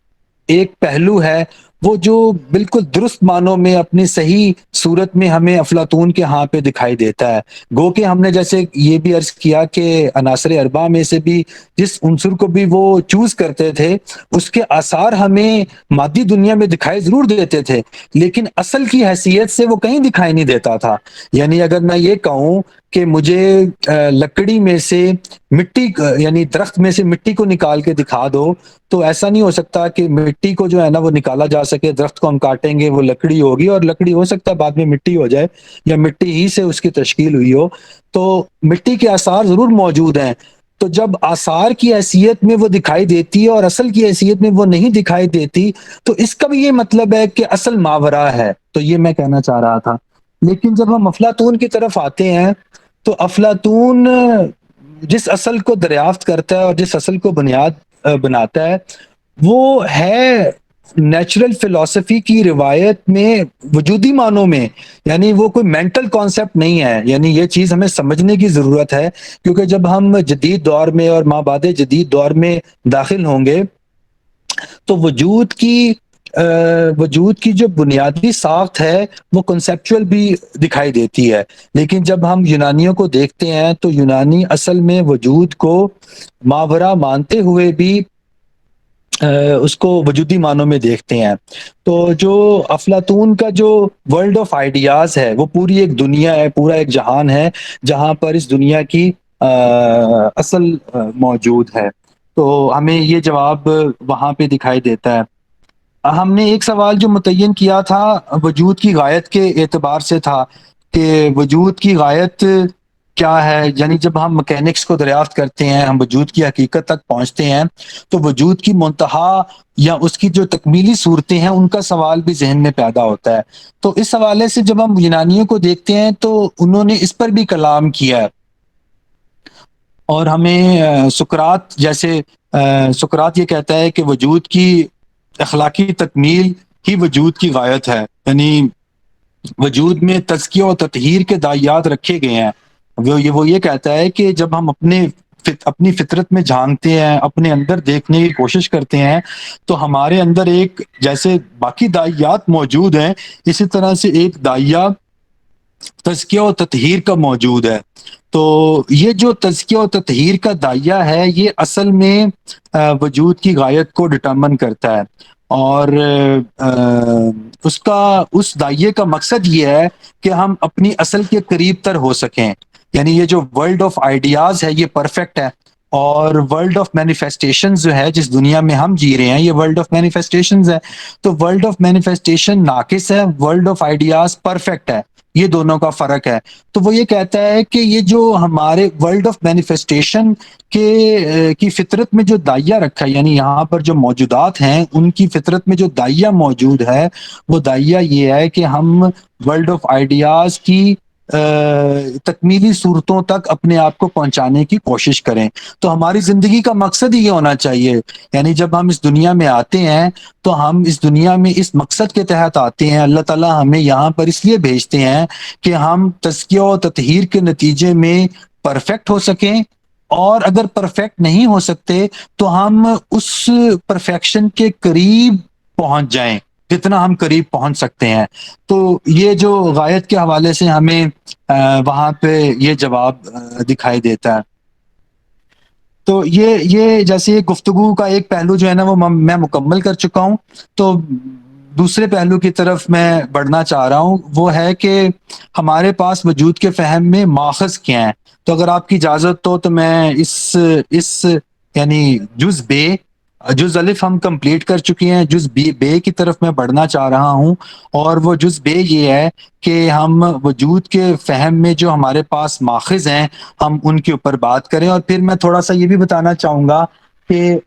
ایک پہلو ہے، وہ جو بالکل درست معنوں میں اپنی صحیح صورت میں ہمیں افلاطون کے ہاں پہ دکھائی دیتا ہے۔ گو کہ ہم نے جیسے یہ بھی عرض کیا کہ عناصر اربعہ میں سے بھی جس عنصر کو بھی وہ چوز کرتے تھے اس کے آثار ہمیں مادی دنیا میں دکھائی ضرور دیتے تھے، لیکن اصل کی حیثیت سے وہ کہیں دکھائی نہیں دیتا تھا۔ یعنی اگر میں یہ کہوں کہ مجھے لکڑی میں سے مٹی یعنی درخت میں سے مٹی کو نکال کے دکھا دو، تو ایسا نہیں ہو سکتا کہ مٹی کو جو ہے نا وہ نکالا جا سکے، درخت کو ہم کاٹیں گے وہ لکڑی ہوگی، اور لکڑی ہو سکتا ہے بعد میں مٹی ہو جائے یا مٹی ہی سے اس کی تشکیل ہوئی ہو، تو مٹی کے آثار ضرور موجود ہیں۔ تو جب آثار کی حیثیت میں وہ دکھائی دیتی ہے اور اصل کی حیثیت میں وہ نہیں دکھائی دیتی، تو اس کا بھی یہ مطلب ہے کہ اصل ماورا ہے۔ تو یہ میں کہنا چاہ رہا تھا۔ لیکن جب ہم افلاطون کی طرف آتے ہیں تو افلاطون جس اصل کو دریافت کرتا ہے اور جس اصل کو بنیاد بناتا ہے وہ ہے نیچرل فلسفی کی روایت میں وجودی معنوں میں، یعنی وہ کوئی مینٹل کانسیپٹ نہیں ہے. یعنی یہ چیز ہمیں سمجھنے کی ضرورت ہے، کیونکہ جب ہم جدید دور میں اور مابعد جدید دور میں داخل ہوں گے تو وجود کی جو بنیادی ساخت ہے وہ کنسیپچول بھی دکھائی دیتی ہے. لیکن جب ہم یونانیوں کو دیکھتے ہیں تو یونانی اصل میں وجود کو ماورا مانتے ہوئے بھی اس کو وجودی معنوں میں دیکھتے ہیں. تو جو افلاطون کا جو ورلڈ آف آئیڈیاز ہے وہ پوری ایک دنیا ہے، پورا ایک جہان ہے جہاں پر اس دنیا کی اصل موجود ہے. تو ہمیں یہ جواب وہاں پہ دکھائی دیتا ہے. ہم نے ایک سوال جو متعین کیا تھا وجود کی غایت کے اعتبار سے تھا کہ وجود کی غایت کیا ہے. یعنی جب ہم مکینکس کو دریافت کرتے ہیں، ہم وجود کی حقیقت تک پہنچتے ہیں تو وجود کی منتہا یا اس کی جو تکمیلی صورتیں ہیں ان کا سوال بھی ذہن میں پیدا ہوتا ہے. تو اس حوالے سے جب ہم یونانیوں کو دیکھتے ہیں تو انہوں نے اس پر بھی کلام کیا ہے. اور ہمیں سقراط جیسے سقراط یہ کہتا ہے کہ وجود کی اخلاقی تکمیل ہی وجود کی غایت ہے. یعنی وجود میں تزکیہ و تطہیر کے دائیات رکھے گئے ہیں. وہ یہ کہتا ہے کہ جب ہم اپنی فطرت میں جھانکتے ہیں، اپنے اندر دیکھنے کی کوشش کرتے ہیں تو ہمارے اندر ایک جیسے باقی دائیات موجود ہیں اسی طرح سے ایک دائیہ تزکیہ و تطہیر کا موجود ہے. تو یہ جو تزکیہ و تطہیر کا دائیہ ہے یہ اصل میں وجود کی غایت کو ڈٹرمن کرتا ہے. اور اس دائیے کا مقصد یہ ہے کہ ہم اپنی اصل کے قریب تر ہو سکیں. یعنی یہ جو ورلڈ آف آئیڈیاز ہے یہ پرفیکٹ ہے، اور ورلڈ آف مینیفیسٹیشن جو ہے جس دنیا میں ہم جی رہے ہیں یہ ورلڈ آف مینیفیسٹیشنز ہے. تو ورلڈ آف مینیفیسٹیشن ناقص ہے، ورلڈ آف آئیڈیاز پرفیکٹ ہے. یہ دونوں کا فرق ہے. تو وہ یہ کہتا ہے کہ یہ جو ہمارے ورلڈ آف مینیفیسٹیشن کی فطرت میں جو دائیہ رکھا ہے، یعنی یہاں پر جو موجودات ہیں ان کی فطرت میں جو دائیہ موجود ہے وہ دائیہ یہ ہے کہ ہم ورلڈ آف آئیڈیاز کی تکمیلی صورتوں تک اپنے آپ کو پہنچانے کی کوشش کریں. تو ہماری زندگی کا مقصد ہی یہ ہونا چاہیے. یعنی جب ہم اس دنیا میں آتے ہیں تو ہم اس دنیا میں اس مقصد کے تحت آتے ہیں. اللہ تعالی ہمیں یہاں پر اس لیے بھیجتے ہیں کہ ہم تزکیہ و تطہیر کے نتیجے میں پرفیکٹ ہو سکیں، اور اگر پرفیکٹ نہیں ہو سکتے تو ہم اس پرفیکشن کے قریب پہنچ جائیں جتنا ہم قریب پہنچ سکتے ہیں. تو یہ جو غایت کے حوالے سے ہمیں وہاں پہ یہ جواب دکھائی دیتا ہے. تو یہ جیسے گفتگو کا ایک پہلو جو ہے نا وہ میں مکمل کر چکا ہوں. تو دوسرے پہلو کی طرف میں بڑھنا چاہ رہا ہوں، وہ ہے کہ ہمارے پاس وجود کے فہم میں ماخذ کیا ہیں. تو اگر آپ کی اجازت ہو تو میں اس یعنی جز الف ہم کمپلیٹ کر چکے ہیں، جز بے کی طرف میں بڑھنا چاہ رہا ہوں. اور وہ جز بے یہ ہے کہ ہم وجود کے فہم میں جو ہمارے پاس ماخذ ہیں ہم ان کے اوپر بات کریں. اور پھر میں تھوڑا سا یہ بھی بتانا چاہوں گا کہ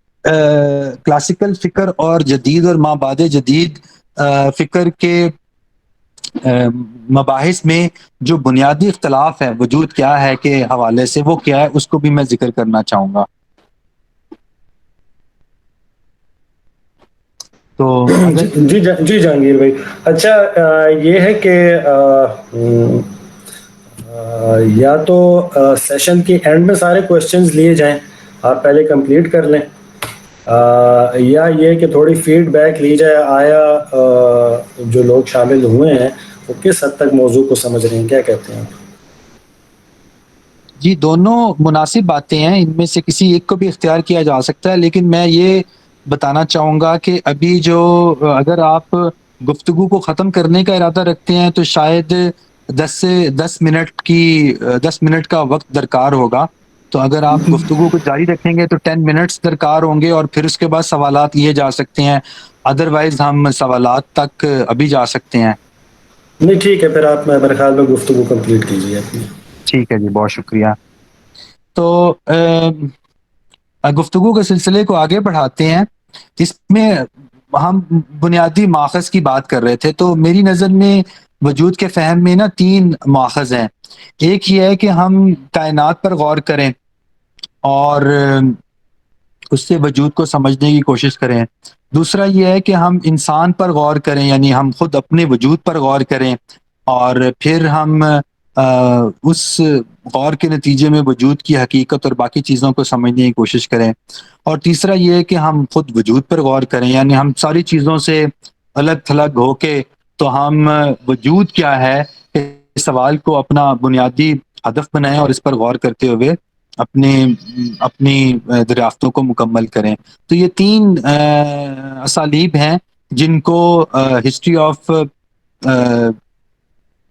کلاسیکل فکر اور جدید اور مابعد جدید فکر کے مباحث میں جو بنیادی اختلاف ہے وجود کیا ہے کے حوالے سے وہ کیا ہے اس کو بھی میں ذکر کرنا چاہوں گا. تو اگر جی جہانگیر بھائی، اچھا یہ ہے کہ یا تو سیشن کے اینڈ میں سارے کوشچنز لیے جائیں، آپ پہلے کمپلیٹ کر لیں، یا یہ کہ تھوڑی فیڈ بیک لی جائے آیا جو لوگ شامل ہوئے ہیں وہ کس حد تک موضوع کو سمجھ رہے ہیں، کیا کہتے ہیں آپ؟ جی دونوں مناسب باتیں ہیں، ان میں سے کسی ایک کو بھی اختیار کیا جا سکتا ہے. لیکن میں یہ بتانا چاہوں گا کہ ابھی جو اگر آپ گفتگو کو ختم کرنے کا ارادہ رکھتے ہیں تو شاید 10 منٹ کا وقت درکار ہوگا. تو اگر آپ گفتگو کو جاری رکھیں گے تو 10 منٹس درکار ہوں گے، اور پھر اس کے بعد سوالات لیے جا سکتے ہیں. ادروائز ہم سوالات تک ابھی جا سکتے ہیں. نہیں ٹھیک ہے، پھر آپ میرے خیال میں گفتگو کمپلیٹ کیجیے اپنی. ٹھیک ہے جی، بہت شکریہ. تو گفتگو کے سلسلے کو آگے بڑھاتے ہیں. اس میں ہم بنیادی ماخذ کی بات کر رہے تھے، تو میری نظر میں وجود کے فہم میں نا 3 ماخذ ہیں. ایک یہ ہے کہ ہم کائنات پر غور کریں اور اس سے وجود کو سمجھنے کی کوشش کریں. دوسرا یہ ہے کہ ہم انسان پر غور کریں، یعنی ہم خود اپنے وجود پر غور کریں اور پھر ہم اس غور کے نتیجے میں وجود کی حقیقت اور باقی چیزوں کو سمجھنے کی کوشش کریں. اور تیسرا یہ ہے کہ ہم خود وجود پر غور کریں، یعنی ہم ساری چیزوں سے الگ تھلگ ہو کے تو ہم وجود کیا ہے اس سوال کو اپنا بنیادی ہدف بنائیں اور اس پر غور کرتے ہوئے اپنی دریافتوں کو مکمل کریں. تو یہ 3 اسالیب ہیں جن کو ہسٹری آف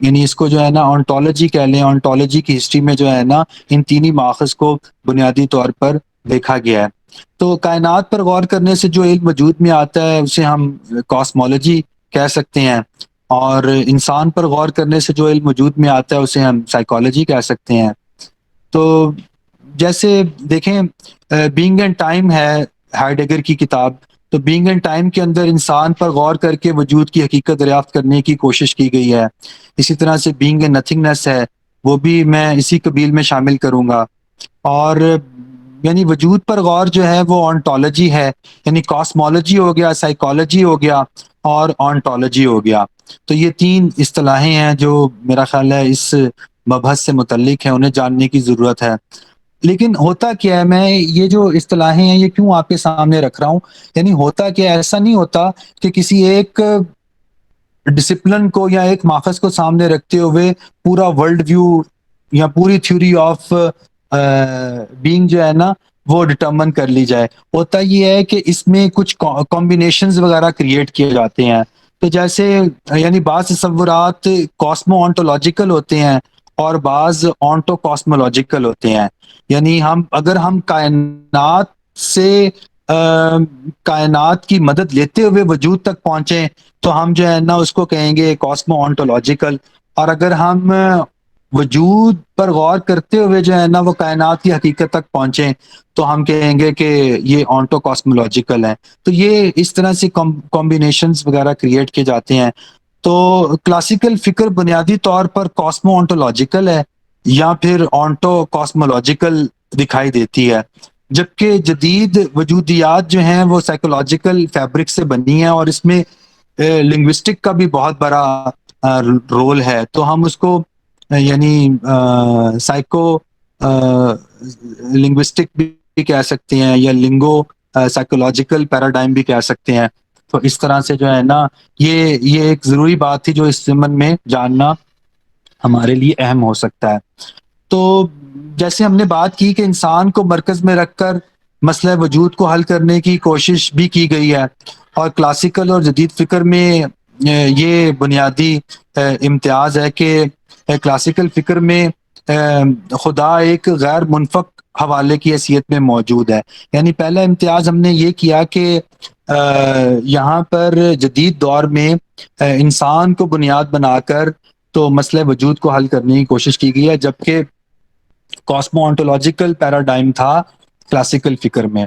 یعنی اس کو جو ہے نا آنٹولوجی کہہ لیں، آنٹولوجی کی ہسٹری میں جو ہے نا ان 3 ہی ماخذ کو بنیادی طور پر دیکھا گیا ہے. تو کائنات پر غور کرنے سے جو علم وجود میں آتا ہے اسے ہم کاسمولوجی کہہ سکتے ہیں، اور انسان پر غور کرنے سے جو علم وجود میں آتا ہے اسے ہم سائیکالوجی کہہ سکتے ہیں. تو جیسے دیکھیں بینگ اینڈ ٹائم ہے ہائیڈگر کی کتاب، تو بینگ اینڈ ٹائم کے اندر انسان پر غور کر کے وجود کی حقیقت دریافت کرنے کی کوشش کی گئی ہے. اسی طرح سے بینگ اینڈ نتھنگنیس ہے، وہ بھی میں اسی قبیل میں شامل کروں گا. اور یعنی وجود پر غور جو ہے وہ آنٹولوجی ہے، یعنی کاسمولوجی ہو گیا، سائیکالوجی ہو گیا اور آنٹولوجی ہو گیا. تو یہ 3 اصطلاحیں ہیں جو میرا خیال ہے اس مبحث سے متعلق ہیں، انہیں جاننے کی ضرورت ہے. لیکن ہوتا کیا ہے، میں یہ جو اصطلاحیں ہیں یہ کیوں آپ کے سامنے رکھ رہا ہوں، یعنی ہوتا کیا ہے، ایسا نہیں ہوتا کہ کسی ایک ڈسپلن کو یا ایک ماخذ کو سامنے رکھتے ہوئے پورا ورلڈ ویو یا پوری تھیوری آف بینگ جو ہے نا وہ ڈٹرمن کر لی جائے. ہوتا یہ ہے کہ اس میں کچھ کمبینیشنز وغیرہ کریٹ کیے جاتے ہیں. تو جیسے یعنی بعض تصورات کاسمو آنٹولوجیکل ہوتے ہیں اور بعض آنٹو کاسمولوجیکل ہوتے ہیں. یعنی اگر ہم کائنات سے کائنات کی مدد لیتے ہوئے وجود تک پہنچیں تو ہم جو ہے نا اس کو کہیں گے کاسمو آنٹولوجیکل، اور اگر ہم وجود پر غور کرتے ہوئے جو ہے نا وہ کائنات کی حقیقت تک پہنچیں تو ہم کہیں گے کہ یہ آنٹو کاسمولوجیکل ہے. تو یہ اس طرح سے کمبینیشنز وغیرہ کریٹ کیے جاتے ہیں. تو کلاسیکل فکر بنیادی طور پر کاسمو آنٹولوجیکل ہے یا پھر آنٹو کاسمولوجیکل دکھائی دیتی ہے، جبکہ جدید وجودیات جو ہیں وہ سائیکولوجیکل فیبرک سے بنی ہیں اور اس میں لنگوسٹک کا بھی بہت بڑا رول ہے. تو ہم اس کو یعنی سائیکو لنگوسٹک بھی کہہ سکتے ہیں یا لنگو سائیکولوجیکل پیراڈائم بھی کہہ سکتے ہیں. تو اس طرح سے جو ہے نا یہ ایک ضروری بات تھی جو اس ضمن میں جاننا ہمارے لیے اہم ہو سکتا ہے. تو جیسے ہم نے بات کی کہ انسان کو مرکز میں رکھ کر مسئلہ وجود کو حل کرنے کی کوشش بھی کی گئی ہے، اور کلاسیکل اور جدید فکر میں یہ بنیادی امتیاز ہے کہ کلاسیکل فکر میں خدا ایک غیر منفک حوالے کی حیثیت میں موجود ہے. یعنی پہلا امتیاز ہم نے یہ کیا کہ یہاں پر جدید دور میں انسان کو بنیاد بنا کر تو مسئلہ وجود کو حل کرنے کی کوشش کی گئی ہے، جبکہ کاسمو آنٹولوجیکل پیراڈائم تھا کلاسیکل فکر میں.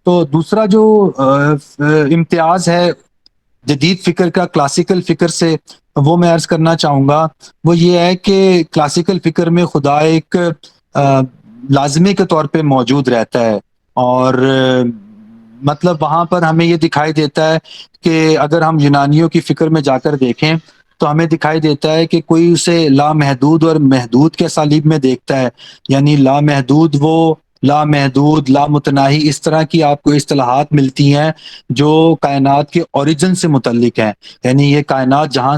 تو دوسرا جو امتیاز ہے جدید فکر کا کلاسیکل فکر سے وہ میں عرض کرنا چاہوں گا، وہ یہ ہے کہ کلاسیکل فکر میں خدا ایک لازمی کے طور پہ موجود رہتا ہے، اور مطلب وہاں پر ہمیں یہ دکھائی دیتا ہے کہ اگر ہم یونانیوں کی فکر میں جا کر دیکھیں تو ہمیں دکھائی دیتا ہے کہ کوئی اسے لامحدود اور محدود کے اسالیب میں دیکھتا ہے. یعنی لامحدود وہ لامحدود، لامتناہی، اس طرح کی آپ کو اصطلاحات ملتی ہیں جو کائنات کے اوریجن سے متعلق ہیں. یعنی یہ کائنات جہاں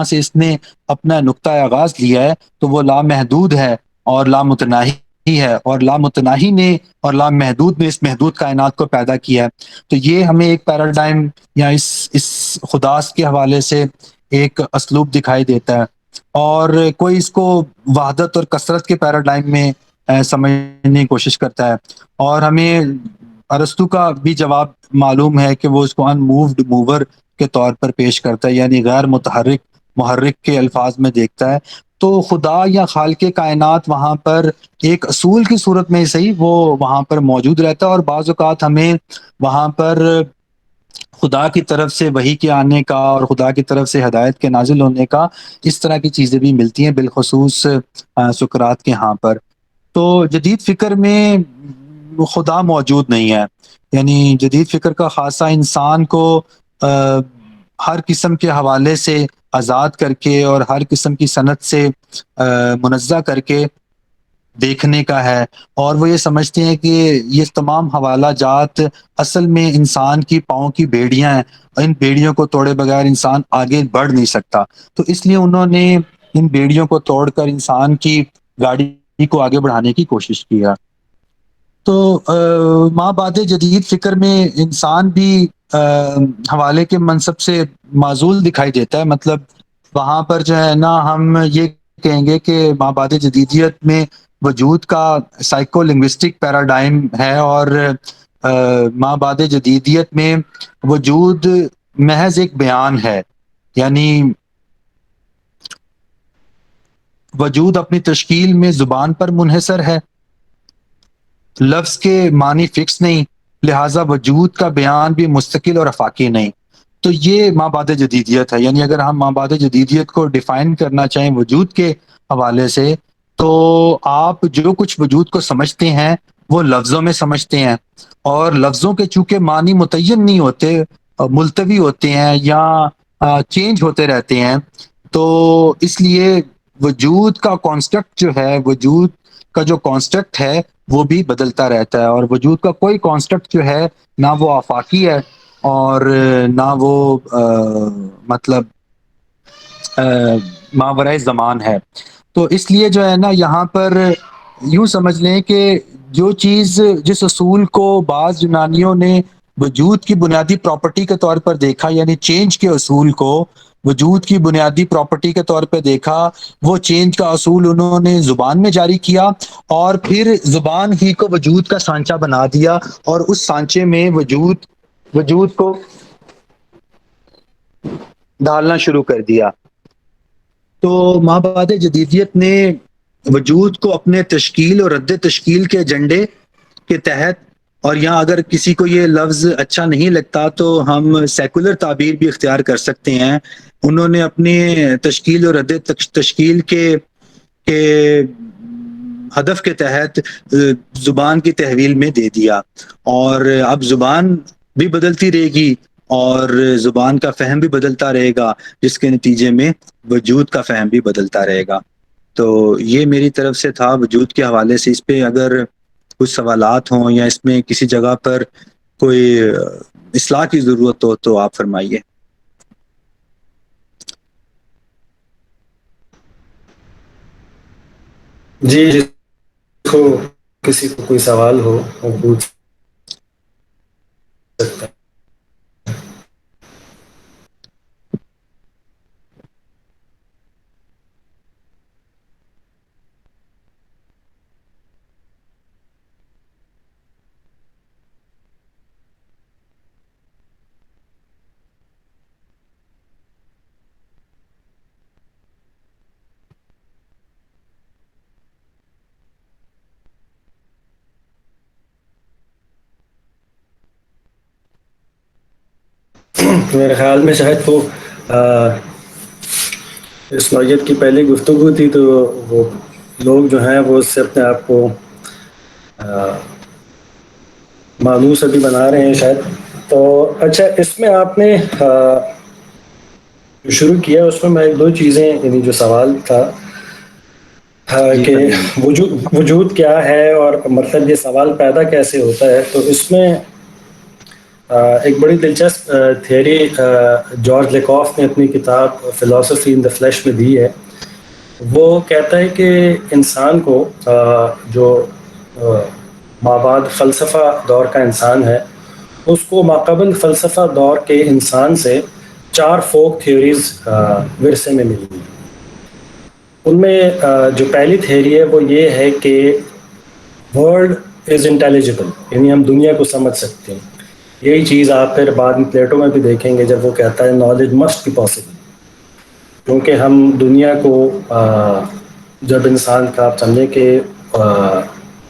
سے اس نے اپنا نقطہ آغاز لیا ہے تو وہ لامحدود ہے اور لامتناہی ہے، اور لامتناہی نے اور لامحدود نے اس محدود کائنات کو پیدا کیا ہے. تو یہ ہمیں ایک پیراڈائم یا اس خدا کے حوالے سے ایک اسلوب دکھائی دیتا ہے. اور کوئی اس کو وحدت اور کثرت کے پیراڈائم میں سمجھنے کی کوشش کرتا ہے. اور ہمیں ارسطو کا بھی جواب معلوم ہے کہ وہ اس کو ان مووڈ موور کے طور پر پیش کرتا ہے، یعنی غیر متحرک محرک کے الفاظ میں دیکھتا ہے. تو خدا یا خالق کائنات وہاں پر ایک اصول کی صورت میں صحیح وہ وہاں پر موجود رہتا ہے، اور بعض اوقات ہمیں وہاں پر خدا کی طرف سے وحی کے آنے کا اور خدا کی طرف سے ہدایت کے نازل ہونے کا، اس طرح کی چیزیں بھی ملتی ہیں، بالخصوص سقراط کے ہاں پر۔ تو جدید فکر میں خدا موجود نہیں ہے، یعنی جدید فکر کا خاصہ انسان کو ہر قسم کے حوالے سے آزاد کر کے اور ہر قسم کی صنعت سے منزہ کر کے دیکھنے کا ہے، اور وہ یہ سمجھتے ہیں کہ یہ تمام حوالہ جات اصل میں انسان کی پاؤں کی بیڑیاں ہیں، اور ان بیڑیوں کو توڑے بغیر انسان آگے بڑھ نہیں سکتا۔ تو اس لیے انہوں نے ان بیڑیوں کو توڑ کر انسان کی گاڑی کو آگے بڑھانے کی کوشش کیا۔ تو ماں بعد جدید فکر میں انسان بھی حوالے کے منصب سے معزول دکھائی دیتا ہے، مطلب وہاں پر جو ہے نا ہم یہ کہیں گے کہ ماں بعد جدیدیت میں وجود کا سائیکو لنگوسٹک پیراڈائم ہے، اور ماں بعد جدیدیت میں وجود محض ایک بیان ہے، یعنی وجود اپنی تشکیل میں زبان پر منحصر ہے، لفظ کے معنی فکس نہیں، لہٰذا وجود کا بیان بھی مستقل اور افاقی نہیں۔ تو یہ ماں بعد جدیدیت ہے، یعنی اگر ہم ماں بعد جدیدیت کو ڈیفائن کرنا چاہیں وجود کے حوالے سے، تو آپ جو کچھ وجود کو سمجھتے ہیں وہ لفظوں میں سمجھتے ہیں، اور لفظوں کے چونکہ معنی متعین نہیں ہوتے، ملتوی ہوتے ہیں یا چینج ہوتے رہتے ہیں، تو اس لیے وجود کا کانسٹرکٹ جو ہے، وجود کا جو کانسٹرکٹ ہے وہ بھی بدلتا رہتا ہے، اور وجود کا کوئی کانسٹرکٹ جو ہے نہ وہ آفاقی ہے اور نہ وہ مطلب ماورائے زمان ہے۔ تو اس لیے جو ہے نا یہاں پر یوں سمجھ لیں کہ جو چیز جس اصول کو بعض یونانیوں نے وجود کی بنیادی پراپرٹی کے طور پر دیکھا، یعنی چینج کے اصول کو وجود کی بنیادی پراپرٹی کے طور پہ دیکھا، وہ چینج کا اصول انہوں نے زبان میں جاری کیا، اور پھر زبان ہی کو وجود کا سانچہ بنا دیا، اور اس سانچے میں وجود کو ڈالنا شروع کر دیا۔ تو ماں بعد جدیدیت نے وجود کو اپنے تشکیل اور رد تشکیل کے ایجنڈے کے تحت، اور یہاں اگر کسی کو یہ لفظ اچھا نہیں لگتا تو ہم سیکولر تعبیر بھی اختیار کر سکتے ہیں، انہوں نے اپنے تشکیل اور رد تشکیل کے ہدف کے تحت زبان کی تحویل میں دے دیا، اور اب زبان بھی بدلتی رہے گی اور زبان کا فہم بھی بدلتا رہے گا، جس کے نتیجے میں وجود کا فہم بھی بدلتا رہے گا۔ تو یہ میری طرف سے تھا وجود کے حوالے سے۔ اس پہ اگر کچھ سوالات ہوں یا اس میں کسی جگہ پر کوئی اصلاح کی ضرورت ہو تو آپ فرمائیے۔ جی کو کسی کو کوئی سوال ہو وہ پوچھ سکتا ہے۔ میرے خیال میں شاید وہ اس نوعیت کی پہلی گفتگو تھی، تو وہ لوگ جو ہیں وہ اس سے اپنے آپ کو مانوس ابھی بنا رہے ہیں شاید۔ تو اچھا، اس میں آپ نے جو شروع کیا اس میں ایک دو چیزیں، یعنی جو سوال تھا کہ وجود کیا ہے اور مطلب یہ سوال پیدا کیسے ہوتا ہے، تو اس میں ایک بڑی دلچسپ تھیوری جارج لیکاف نے اپنی کتاب فلاسفی ان دا فلیش میں دی ہے۔ وہ کہتا ہے کہ انسان کو جو مابعد فلسفہ دور کا انسان ہے، اس کو ماقبل فلسفہ دور کے انسان سے 4 فوک تھیوریز ورثے میں ملی ہیں۔ ان میں جو پہلی تھیوری ہے وہ یہ ہے کہ ورلڈ از انٹیلیجبل، یعنی ہم دنیا کو سمجھ سکتے ہیں۔ یہی چیز آپ پھر بعد میں پلیٹو میں بھی دیکھیں گے جب وہ کہتا ہے نالج مسٹ بی پاسبل، کیونکہ ہم دنیا کو جب انسان کا آپ سمجھیں کہ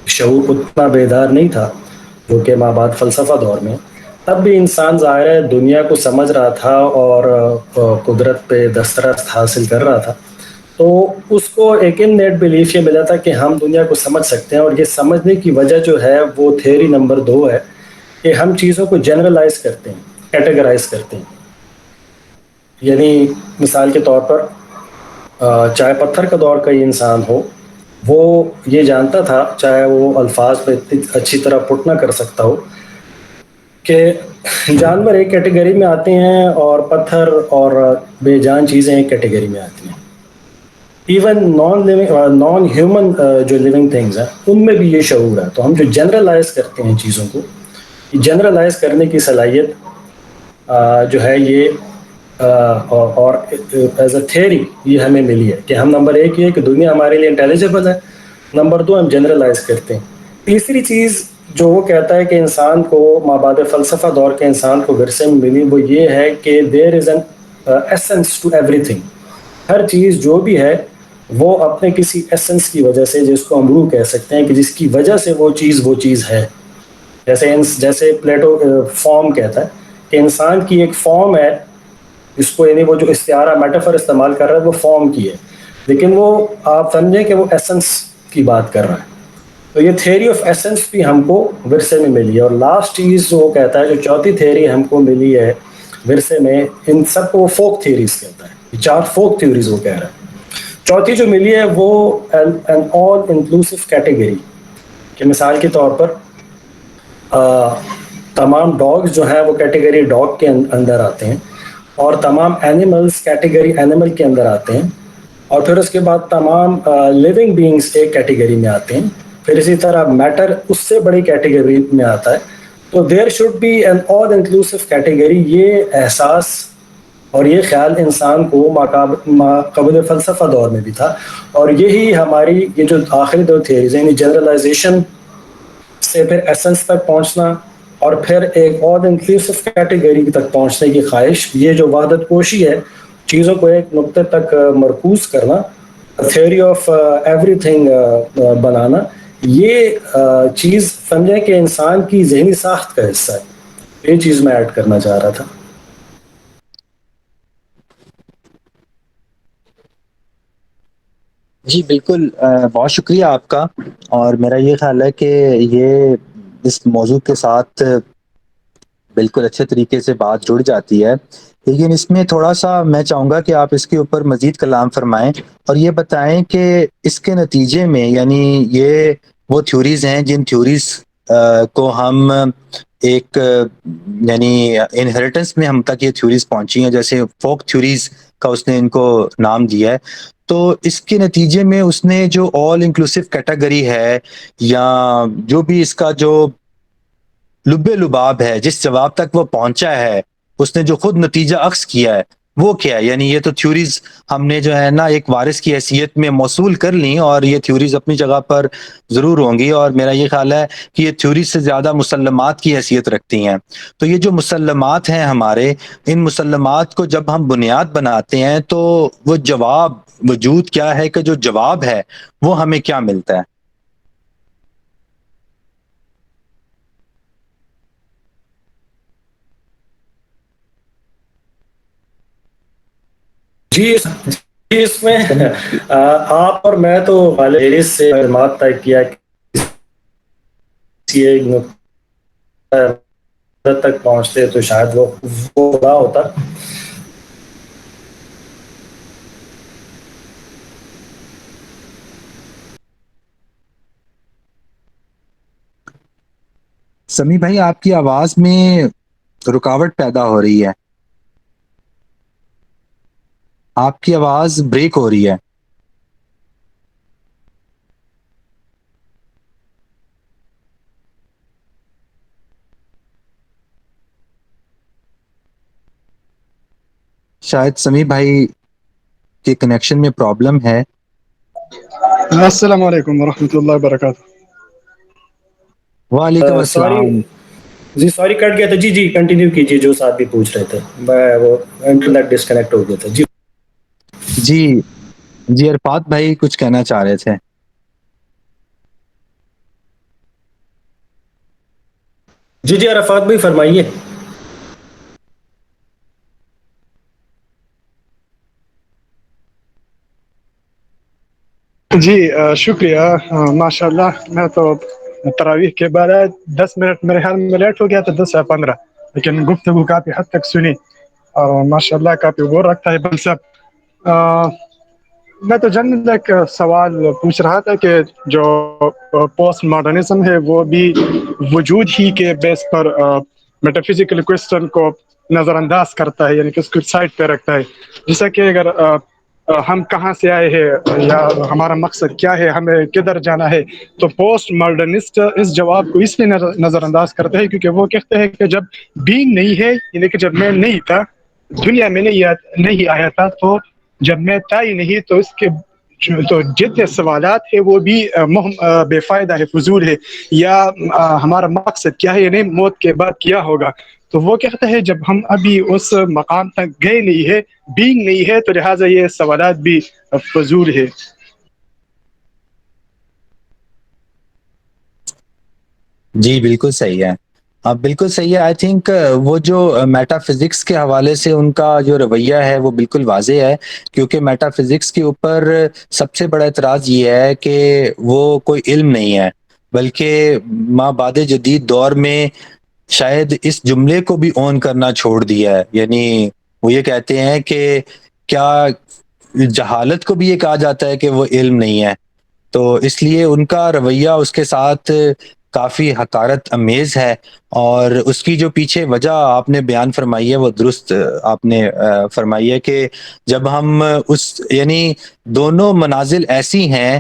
شعور اتنا بیدار نہیں تھا جو کہ مابعد فلسفہ دور میں، تب بھی انسان ظاہر ہے دنیا کو سمجھ رہا تھا اور قدرت پہ دسترس حاصل کر رہا تھا، تو اس کو ایک نیٹ بلیف یہ ملا تھا کہ ہم دنیا کو سمجھ سکتے ہیں، اور یہ سمجھنے کی وجہ جو ہے وہ تھیوری نمبر 2 ہے کہ ہم چیزوں کو جنرلائز کرتے ہیں، کیٹیگرائز کرتے ہیں. یعنی مثال کے طور پر چاہے پتھر کا دور کا ہی انسان ہو، وہ یہ جانتا تھا، چاہے وہ الفاظ پہ اتنی اچھی طرح پٹ نہ کر سکتا ہو، کہ جانور ایک کیٹیگری میں آتے ہیں اور پتھر اور بے جان چیزیں ایک کیٹیگری میں آتی ہیں. ایون نان ہیومن جو لیونگ تھنگز ہیں ان میں بھی یہ شعور ہے. تو ہم جو جنرلائز کرتے ہیں چیزوں کو، جنرلائز کرنے کی صلاحیت جو ہے یہ اور ایز اے تھیوری یہ ہمیں ملی ہے کہ ہم نمبر 1 یہ کہ دنیا ہمارے لیے انٹیلیجبل ہے، نمبر 2 ہم جنرلائز کرتے ہیں. تیسری چیز جو وہ کہتا ہے کہ انسان کو مابعد فلسفہ دور کے انسان کو ورثے میں ملی، وہ یہ ہے کہ there is an essence to ایوری تھنگ. ہر چیز جو بھی ہے وہ اپنے کسی ایسنس کی وجہ سے، جس کو ہم روح کہہ سکتے ہیں، کہ جس کی وجہ سے وہ چیز ہے. جیسے پلیٹو فارم کہتا ہے کہ انسان کی ایک فارم ہے، اس کو یعنی وہ جو استعارہ میٹافر استعمال کر رہا ہے وہ فارم کی ہے، لیکن وہ آپ سمجھیں کہ وہ ایسنس کی بات کر رہا ہے. تو یہ تھیوری آف ایسنس بھی ہم کو ورثے میں ملی ہے. اور لاسٹ چیز جو وہ کہتا ہے، جو چوتھی تھیوری ہم کو ملی ہے ورثے میں، ان سب کو وہ فوک تھیوریز کہتا ہے. یہ 4 فوک تھیوریز وہ کہہ رہا ہے. چوتھی جو ملی ہے وہ این آل انکلوسیو کیٹیگری، کہ مثال کے طور پر تمام ڈاگز جو ہیں وہ کیٹیگری ڈاگ کے اندر آتے ہیں، اور تمام اینیملز کیٹیگری اینیمل کے اندر آتے ہیں، اور پھر اس کے بعد تمام لیونگ بینگز ایک کیٹیگری میں آتے ہیں. پھر اسی طرح میٹر اس سے بڑی کیٹیگری میں آتا ہے. تو there should be an all inclusive category. یہ احساس اور یہ خیال انسان کو قبل فلسفہ دور میں بھی تھا، اور یہی ہماری یہ جو آخری 2 تھیوریز ہیں، یعنی جنرلائزیشن سے پھر ایسنس تک پہنچنا، اور پھر ایک اور انکلوسیو کیٹیگری تک پہنچنے کی خواہش، یہ جو وحدت کوشی ہے، چیزوں کو ایک نقطے تک مرکوز کرنا، تھیوری آف ایوری تھنگ بنانا، یہ چیز سمجھیں کہ انسان کی ذہنی ساخت کا حصہ ہے. یہ چیز میں ایڈ کرنا چاہ رہا تھا. جی بالکل، بہت شکریہ آپ کا. اور میرا یہ خیال ہے کہ یہ اس موضوع کے ساتھ بالکل اچھے طریقے سے بات جڑ جاتی ہے، لیکن اس میں تھوڑا سا میں چاہوں گا کہ آپ اس کے اوپر مزید کلام فرمائیں اور یہ بتائیں کہ اس کے نتیجے میں، یعنی یہ وہ تھیوریز ہیں جن تھیوریز کو ہم ایک یعنی انہیریٹنس میں ہم تک یہ تھیوریز پہنچی ہیں، جیسے فوک تھیوریز کا اس نے ان کو نام دیا ہے. تو اس کے نتیجے میں اس نے جو آل انکلوسیو کیٹیگری ہے، یا جو بھی اس کا جو لب لباب ہے، جس جواب تک وہ پہنچا ہے، اس نے جو خود نتیجہ اخذ کیا ہے وہ کیا ہے. یعنی یہ تو تھیوریز ہم نے جو ہے نا ایک وارث کی حیثیت میں موصول کر لیں، اور یہ تھیوریز اپنی جگہ پر ضرور ہوں گی، اور میرا یہ خیال ہے کہ یہ تھیوریز سے زیادہ مسلمات کی حیثیت رکھتی ہیں. تو یہ جو مسلمات ہیں ہمارے، ان مسلمات کو جب ہم بنیاد بناتے ہیں تو وہ جواب وجود کیا ہے، کہ جو جواب ہے وہ ہمیں کیا ملتا ہے. جی اس میں آپ اور میں تو والد سے معلومات طے کیا کہ کسی ایک نقطہ تک پہنچتے تو شاید وہ خدا ہوتا. سمی بھائی، آپ کی آواز میں رکاوٹ پیدا ہو رہی ہے، آپ کی آواز بریک ہو رہی ہے. شاید سمی بھائی کے کنیکشن میں پرابلم ہے. السلام علیکم ورحمۃ اللہ وبرکاتہ. وعلیکم سوری، السلام. جی سوری کٹ گیا تھا. جی کنٹینیو کیجیے جو صاحب بھی پوچھ رہے تھے. میں وہ انٹرنیٹ ڈسکنیکٹ ہو گیا تھا. جی جی جی، عرفات بھائی کچھ کہنا چاہ رہے تھے. جی عرفات بھائی فرمائیے. جی شکریہ. ماشاء اللہ میں تو تراویح کے بعد 10 منٹ میرے خیال میں لیٹ ہو گیا تھا، 10 یا 15، لیکن گفتگو کافی حد تک سنی اور ماشاء اللہ کافی غور رکھتا ہے بل سب. میں تو جنرل ایک سوال پوچھ رہا تھا کہ جو پوسٹ ماڈرنزم ہے وہ بھی وجود ہی کے بیس پر میٹا فزیکل کوشچن کو نظر انداز کرتا ہے، یعنی کہ اس کو سائڈ پہ رکھتا ہے. جیسا کہ اگر ہم کہاں سے آئے ہیں یا ہمارا مقصد کیا ہے، ہمیں کدھر جانا ہے، تو پوسٹ ماڈرنسٹ اس جواب کو اس لیے نظر انداز کرتے ہیں کیونکہ وہ کہتے ہیں کہ جب بینگ نہیں ہے، یعنی کہ جب میں نہیں تھا، دنیا میں نہیں آیا تھا، تو جب میں تھا ہی نہیں تو اس کے تو جتنے سوالات ہیں وہ بھی بے فائدہ ہے، فضول ہے، یا ہمارا مقصد کیا ہے، یعنی موت کے بعد کیا ہوگا. تو وہ کہتا ہے جب ہم ابھی اس مقام تک گئے نہیں ہے، بینگ نہیں ہے، تو لہٰذا یہ سوالات بھی فضول ہے. جی بالکل صحیح ہے. ہاں بالکل صحیح ہے. آئی تھنک وہ جو میٹا فزکس کے حوالے سے ان کا جو رویہ ہے وہ بالکل واضح ہے، کیونکہ میٹا فزکس کے اوپر سب سے بڑا اعتراض یہ ہے کہ وہ کوئی علم نہیں ہے، بلکہ ما بعد جدید دور میں شاید اس جملے کو بھی اون کرنا چھوڑ دیا ہے. یعنی وہ یہ کہتے ہیں کہ کیا جہالت کو بھی یہ کہا جاتا ہے کہ وہ علم نہیں ہے. تو اس لیے ان کا رویہ اس کے ساتھ کافی حقارت امیز ہے، اور اس کی جو پیچھے وجہ آپ نے بیان فرمائی ہے وہ درست آپ نے فرمائی ہے کہ جب ہم یعنی دونوں منازل ایسی ہیں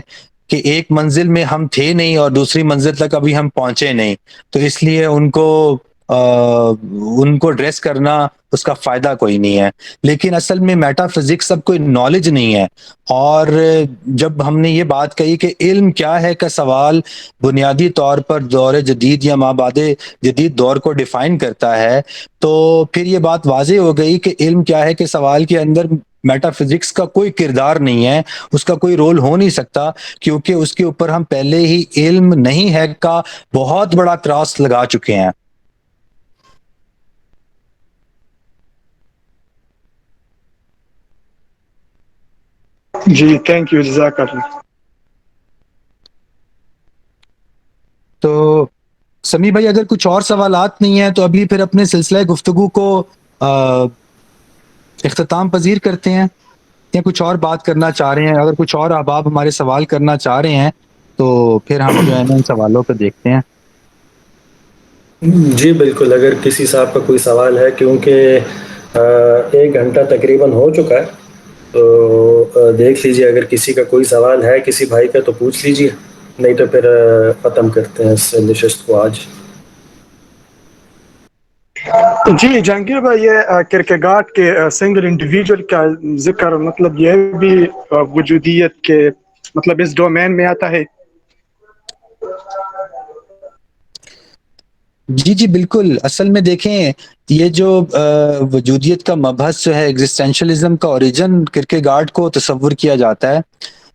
کہ ایک منزل میں ہم تھے نہیں اور دوسری منزل تک ابھی ہم پہنچے نہیں، تو اس لیے ان کو ڈریس کرنا اس کا فائدہ کوئی نہیں ہے. لیکن اصل میں میٹا فزکس سب کوئی نالج نہیں ہے. اور جب ہم نے یہ بات کہی کہ علم کیا ہے کا سوال بنیادی طور پر دور جدید یا مابعد جدید دور کو ڈیفائن کرتا ہے، تو پھر یہ بات واضح ہو گئی کہ علم کیا ہے کہ سوال کے اندر میٹا فزکس کا کوئی کردار نہیں ہے، اس کا کوئی رول ہو نہیں سکتا، کیونکہ اس کے اوپر ہم پہلے ہی علم نہیں ہے کا بہت بڑا کراس لگا چکے ہیں. جی تھینک یو، جزاک اللہ. تو سمی بھائی اگر کچھ اور سوالات نہیں ہیں تو ابھی پھر اپنے سلسلہ گفتگو کو اختتام پذیر کرتے ہیں، یا کچھ اور بات کرنا چاہ رہے ہیں؟ اگر کچھ اور احباب ہمارے سوال کرنا چاہ رہے ہیں تو پھر ہم جو ہے نا ان سوالوں پہ دیکھتے ہیں. جی بالکل، اگر کسی صاحب کا کوئی سوال ہے، کیونکہ 1 گھنٹہ تقریباً ہو چکا ہے، تو دیکھ لیجئے اگر کسی کا کوئی سوال ہے کسی بھائی کا تو پوچھ لیجئے، نہیں تو پھر ختم کرتے ہیں اس نشست کو آج. جی جہانگیر بھائی، یہ کرکیگاٹ کے سنگل انڈیویجول کا ذکر مطلب یہ بھی وجودیت کے مطلب اس ڈومین میں آتا ہے. جی جی بالکل. اصل میں دیکھیں، یہ جو وجودیت کا مبحث جو ہے ایگزسٹینشلزم کا اوریجن کرکیگارڈ کو تصور کیا جاتا ہے.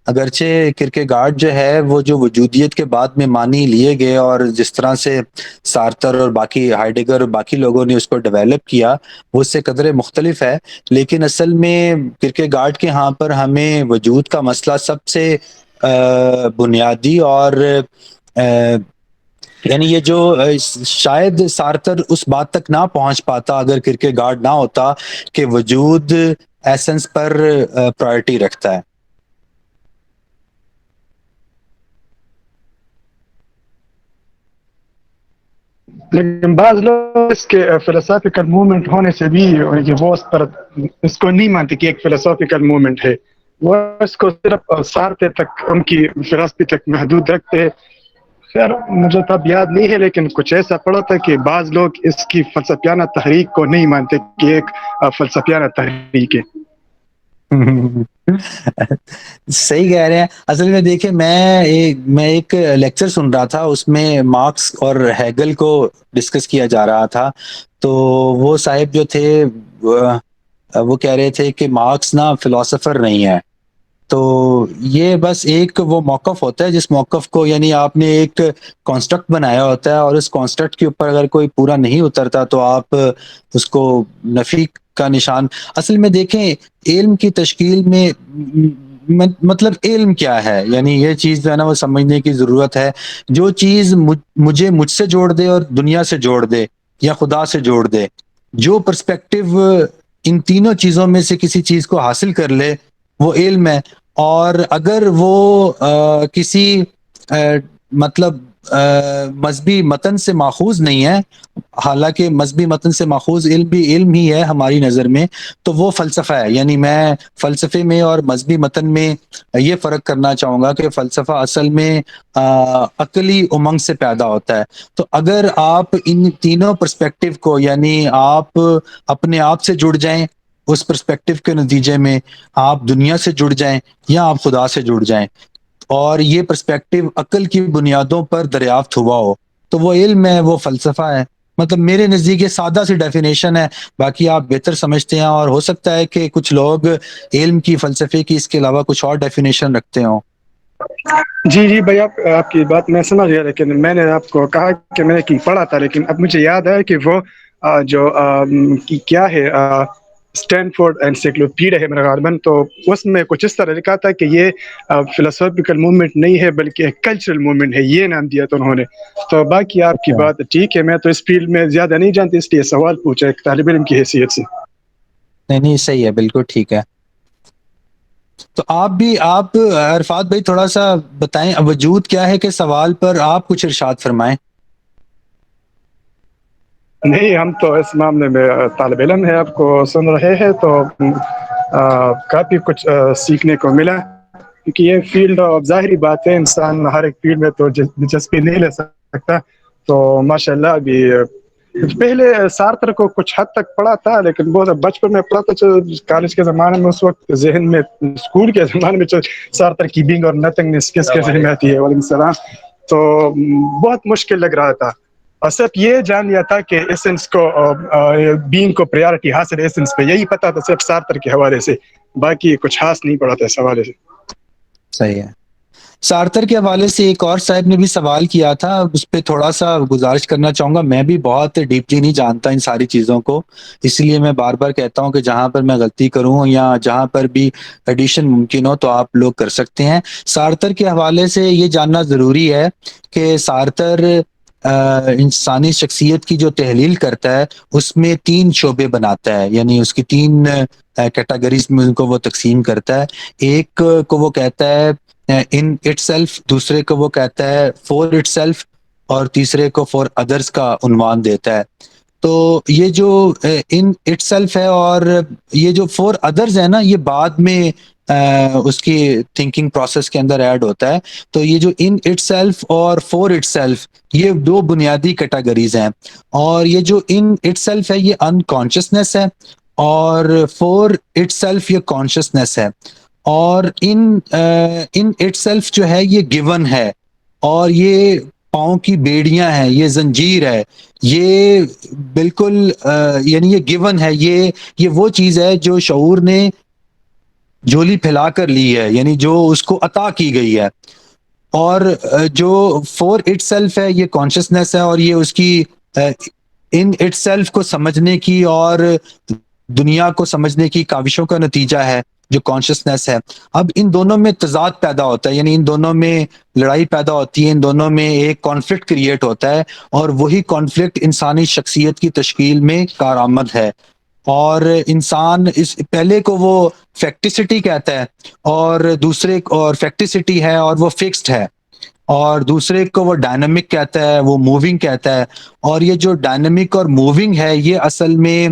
اگرچہ کرکیگارڈ جو ہے وہ جو وجودیت کے بعد میں معنی لیے گئے اور جس طرح سے سارتر اور باقی ہائیڈگر اور باقی لوگوں نے اس کو ڈیولپ کیا وہ اس سے قدرے مختلف ہے، لیکن اصل میں کرکیگارڈ کے ہاں پر ہمیں وجود کا مسئلہ سب سے بنیادی اور یعنی یہ جو شاید سارتر اس بات تک نہ پہنچ پاتا اگر کرکیگارڈ نہ ہوتا کہ وجود ایسنس پر پرائرٹی رکھتا ہے. لیکن بعض لوگ اس کے فلسافیکل موومنٹ ہونے سے بھی وہ اس کو نہیں مانتے کہ ایک فلسافیکل موومنٹ ہے، وہ اس کو صرف سارتے تک ان کی فلسفی تک محدود رکھتے ہیں. خیر مجھے تب یاد نہیں ہے، لیکن کچھ ایسا پڑا تھا کہ بعض لوگ اس کی فلسفیانہ تحریک کو نہیں مانتے کہ ایک فلسفیانہ تحریک ہے. صحیح کہہ رہے ہیں. اصل میں دیکھیں، میں ایک لیکچر سن رہا تھا، اس میں مارکس اور ہیگل کو ڈسکس کیا جا رہا تھا. تو وہ صاحب جو تھے وہ کہہ رہے تھے کہ مارکس نا فلاسفر نہیں ہے. تو یہ بس ایک وہ موقف ہوتا ہے جس موقف کو یعنی آپ نے ایک کانسٹرکٹ بنایا ہوتا ہے، اور اس کانسٹرکٹ کے اوپر اگر کوئی پورا نہیں اترتا تو آپ اس کو نفی کا نشان. اصل میں دیکھیں، علم کی تشکیل میں مطلب علم کیا ہے، یعنی یہ چیز جو ہے نا وہ سمجھنے کی ضرورت ہے. جو چیز مجھے مجھ سے جوڑ دے اور دنیا سے جوڑ دے یا خدا سے جوڑ دے، جو پرسپیکٹو ان تینوں چیزوں میں سے کسی چیز کو حاصل کر لے وہ علم ہے. اور اگر وہ کسی مطلب مذہبی متن سے ماخوذ نہیں ہے، حالانکہ مذہبی متن سے ماخوذ علم بھی علم ہی ہے ہماری نظر میں، تو وہ فلسفہ ہے. یعنی میں فلسفے میں اور مذہبی متن میں یہ فرق کرنا چاہوں گا کہ فلسفہ اصل میں عقلی امنگ سے پیدا ہوتا ہے. تو اگر آپ ان تینوں پرسپیکٹو کو، یعنی آپ اپنے آپ سے جڑ جائیں، اس پرسپیکٹو کے نتیجے میں آپ دنیا سے جڑ جائیں یا آپ خدا سے جڑ جائیں، اور یہ پرسپیکٹو عقل کی بنیادوں پر دریافت ہوا ہو، تو وہ علم ہے، وہ فلسفہ ہے. مطلب میرے نزدیک یہ سادہ سی ڈیفینیشن ہے، باقی آپ بہتر سمجھتے ہیں، اور ہو سکتا ہے کہ کچھ لوگ علم کی، فلسفے کی اس کے علاوہ کچھ اور ڈیفینیشن رکھتے ہوں. جی بھائی، آپ کی بات میں سمجھ گیا، لیکن میں نے آپ کو کہا کہ میں نے پڑھا تھا، لیکن اب مجھے یاد ہے کہ وہ جو کیا ہے اسٹینفورڈ انسائکلوپیڈیا ہے میرا غالباً، تو اس میں کچھ اس طرح لکھا تھا کہ یہ فلسفیکل موومنٹ نہیں ہے بلکہ ایک کلچرل موومنٹ ہے، یہ نام دیا تھا انہوں نے. تو باقی آپ کی بات ٹھیک ہے، میں تو اس فیلڈ میں زیادہ نہیں جانتی، اس لیے سوال پوچھا ایک طالب علم کی حیثیت سے. نہیں صحیح ہے، بالکل ٹھیک ہے. تو آپ عرفات بھائی تھوڑا سا بتائیں وجود کیا ہے کہ سوال پر آپ کچھ ارشاد فرمائیں. نہیں، ہم تو اس معاملے میں طالب علم ہے، آپ کو سن رہے ہیں تو کافی کچھ سیکھنے کو ملا، کیونکہ یہ فیلڈ ظاہری بات ہے، انسان ہر ایک فیلڈ میں تو دلچسپی نہیں لے سکتا. تو ماشاءاللہ ابھی پہلے سارتر کو کچھ حد تک پڑھا تھا، لیکن بہت بچپن میں پڑھا تھا، کالج کے زمانے میں، اس وقت ذہن میں، اسکول کے زمانے میں سارتر کی بینگ اور نتھنگنس کس کے ذہن میں آتی ہے، وعلیکم السلام، تو بہت مشکل لگ رہا تھا. اور صرف یہ جان لیا تھا کہ ایسنس کو، بینگ کو پریارٹی حاصل ہے ایسنس پہ، یہی پتا تھا صرف سارتر کے حوالے سے، باقی کچھ خاص نہیں پڑا تھا اس حوالے سے. صحیح ہے. سارتر کے حوالے سے ایک اور صاحب نے بھی سوال کیا تھا، اس پہ تھوڑا سا گزارش کرنا چاہوں گا. میں بھی بہت ڈیپلی نہیں جانتا ان ساری چیزوں کو، اس لیے میں بار بار کہتا ہوں کہ جہاں پر میں غلطی کروں یا جہاں پر بھی ایڈیشن ممکن ہو تو آپ لوگ کر سکتے ہیں. سارتر کے حوالے سے یہ جاننا ضروری ہے کہ سارتر انسانی شخصیت کی جو تحلیل کرتا ہے اس میں 3 شعبے بناتا ہے، یعنی اس کی 3 کیٹیگریز میں ان کو وہ تقسیم کرتا ہے. ایک کو وہ کہتا ہے ان اٹ سیلف، دوسرے کو وہ کہتا ہے فور اٹ سیلف، اور تیسرے کو فور ادرس کا عنوان دیتا ہے. تو یہ جو ان اٹ سیلف ہے اور یہ جو فور ادرز ہے نا، یہ بعد میں اس کی تھنکنگ پروسیس کے اندر ایڈ ہوتا ہے. تو یہ جو ان اٹ سیلف اور فور اٹ سیلف، یہ 2 بنیادی کیٹیگریز ہیں. اور یہ جو ان اٹ سیلف ہے یہ انکانشسنس ہے، اور فور اٹ سیلف یہ کانشسنس ہے. اور ان اٹ سیلف جو ہے یہ گیون ہے، اور یہ پاؤں کی بیڑیاں ہیں، یہ زنجیر ہے، یہ بالکل یعنی یہ گیون ہے، یہ وہ چیز ہے جو شعور نے جھولی پھیلا کر لی ہے، یعنی جو اس کو عطا کی گئی ہے. اور جو فور اٹ سیلف ہے یہ کانشسنس ہے، اور یہ اس کی ان اٹ سیلف کو سمجھنے کی اور دنیا کو سمجھنے کی کاوشوں کا نتیجہ ہے جو کانشسنس ہے. اب ان دونوں میں تضاد پیدا ہوتا ہے، یعنی ان دونوں میں لڑائی پیدا ہوتی ہے، ان دونوں میں ایک کانفلکٹ کریٹ ہوتا ہے، اور وہی کانفلکٹ انسانی شخصیت کی تشکیل میں کارآمد ہے. اور انسان اس پہلے کو وہ فیکٹیسٹی کہتا ہے، اور دوسرے اور فیکٹیسٹی ہے اور وہ فکسڈ ہے، اور دوسرے کو وہ ڈائنامک کہتا ہے، وہ موونگ کہتا ہے. اور یہ جو ڈائنامک اور موونگ ہے یہ اصل میں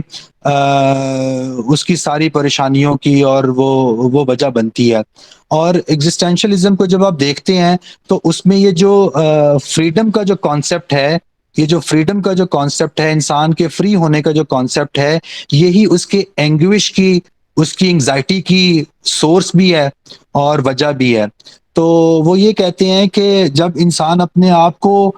اس کی ساری پریشانیوں کی اور وہ وجہ بنتی ہے. اور ایگزسٹینشلزم کو جب آپ دیکھتے ہیں تو اس میں یہ جو فریڈم کا جو کانسیپٹ ہے، یہ جو فریڈم کا جو کانسیپٹ ہے، انسان کے فری ہونے کا جو کانسیپٹ ہے، یہی اس کے اینگوش کی، اس کی انگزائٹی کی سورس بھی ہے اور وجہ بھی ہے. تو وہ یہ کہتے ہیں کہ جب انسان اپنے آپ کو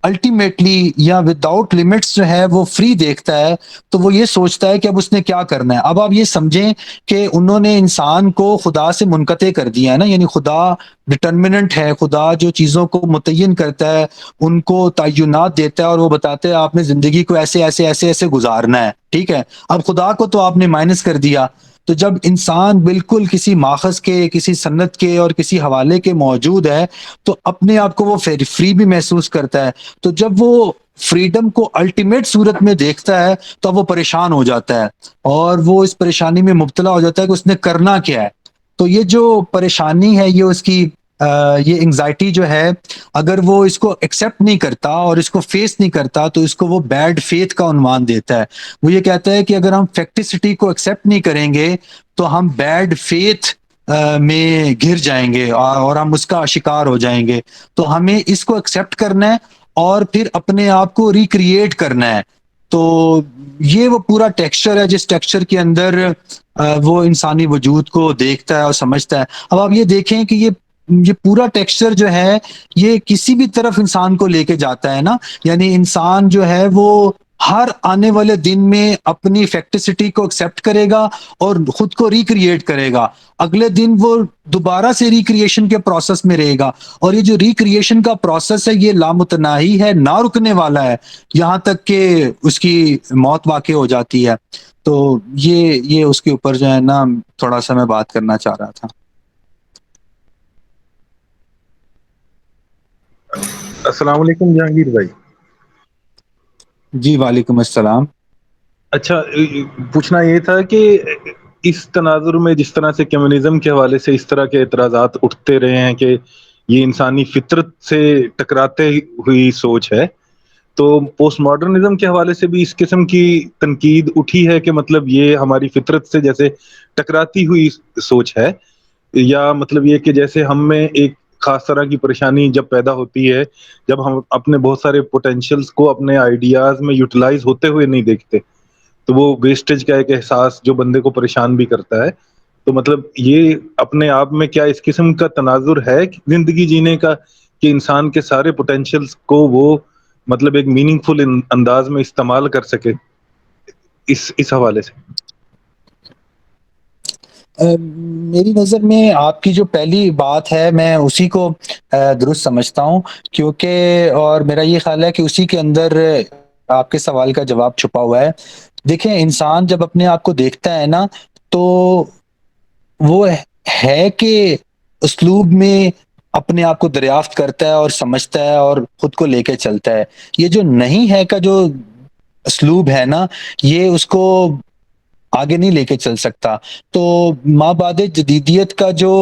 الٹیمیٹلی یا وداؤٹ لمٹس جو ہے وہ فری دیکھتا ہے تو وہ یہ سوچتا ہے کہ اب اس نے کیا کرنا ہے. اب آپ یہ سمجھیں کہ انہوں نے انسان کو خدا سے منقطع کر دیا ہے نا، یعنی خدا ڈٹرمننٹ ہے، خدا جو چیزوں کو متعین کرتا ہے ان کو تعینات دیتا ہے، اور وہ بتاتے ہیں آپ نے زندگی کو ایسے ایسے ایسے ایسے گزارنا ہے، ٹھیک ہے. اب خدا کو تو آپ نے مائنس کر دیا، تو جب انسان بالکل کسی ماخذ کے، کسی سند کے اور کسی حوالے کے موجود ہے تو اپنے آپ کو وہ فری بھی محسوس کرتا ہے. تو جب وہ فریڈم کو الٹیمیٹ صورت میں دیکھتا ہے تو وہ پریشان ہو جاتا ہے اور وہ اس پریشانی میں مبتلا ہو جاتا ہے کہ اس نے کرنا کیا ہے. تو یہ جو پریشانی ہے، یہ اس کی یہ انگزائٹی جو ہے، اگر وہ اس کو ایکسیپٹ نہیں کرتا اور اس کو فیس نہیں کرتا تو اس کو وہ بیڈ فیتھ کا عنوان دیتا ہے. وہ یہ کہتا ہے کہ اگر ہم فیکٹسٹی کو ایکسیپٹ نہیں کریں گے تو ہم بیڈ فیتھ میں گر جائیں گے اور ہم اس کا شکار ہو جائیں گے. تو ہمیں اس کو ایکسیپٹ کرنا ہے اور پھر اپنے آپ کو ریکریٹ کرنا ہے. تو یہ وہ پورا ٹیکسچر ہے جس ٹیکسچر کے اندر وہ انسانی وجود کو دیکھتا ہے اور سمجھتا ہے. اب آپ یہ دیکھیں کہ یہ پورا ٹیکسچر جو ہے یہ کسی بھی طرف انسان کو لے کے جاتا ہے نا. یعنی انسان جو ہے وہ ہر آنے والے دن میں اپنی فیکٹسٹی کو ایکسیپٹ کرے گا اور خود کو ریکریٹ کرے گا. اگلے دن وہ دوبارہ سے ریکریشن کے پروسیس میں رہے گا اور یہ جو ریکریشن کا پروسیس ہے یہ لامتناہی ہے، نہ رکنے والا ہے، یہاں تک کہ اس کی موت واقع ہو جاتی ہے. تو یہ اس کے اوپر جو ہے نا تھوڑا سا میں بات کرنا چاہ رہا تھا. السلام علیکم جہانگیر بھائی. جی وعلیکم السلام. اچھا، پوچھنا یہ تھا کہ اس تناظر میں جس طرح سے کمیونزم کے حوالے سے اس طرح کے اعتراضات اٹھتے رہے ہیں کہ یہ انسانی فطرت سے ٹکراتے ہوئی سوچ ہے، تو پوسٹ ماڈرنزم کے حوالے سے بھی اس قسم کی تنقید اٹھی ہے کہ مطلب یہ ہماری فطرت سے جیسے ٹکراتی ہوئی سوچ ہے، یا مطلب یہ کہ جیسے ہم میں ایک خاص طرح کی پریشانی جب پیدا ہوتی ہے جب ہم اپنے بہت سارے پوٹینشیلز کو اپنے آئیڈیاز میں یوٹیلائز ہوتے ہوئے نہیں دیکھتے تو وہ ویسٹیج کا ایک احساس جو بندے کو پریشان بھی کرتا ہے. تو مطلب یہ اپنے آپ میں کیا اس قسم کا تناظر ہے زندگی جینے کا کہ انسان کے سارے پوٹینشیلز کو وہ مطلب ایک میننگ فل انداز میں استعمال کر سکے؟ اس حوالے سے میری نظر میں آپ کی جو پہلی بات ہے میں اسی کو درست سمجھتا ہوں، کیونکہ اور میرا یہ خیال ہے کہ اسی کے اندر آپ کے سوال کا جواب چھپا ہوا ہے. دیکھیں، انسان جب اپنے آپ کو دیکھتا ہے نا تو وہ ہے کہ اسلوب میں اپنے آپ کو دریافت کرتا ہے اور سمجھتا ہے اور خود کو لے کے چلتا ہے. یہ جو نہیں ہے کا جو اسلوب ہے نا یہ اس کو آگے نہیں لے کے چل سکتا. تو مابعد جدیدیت کا جو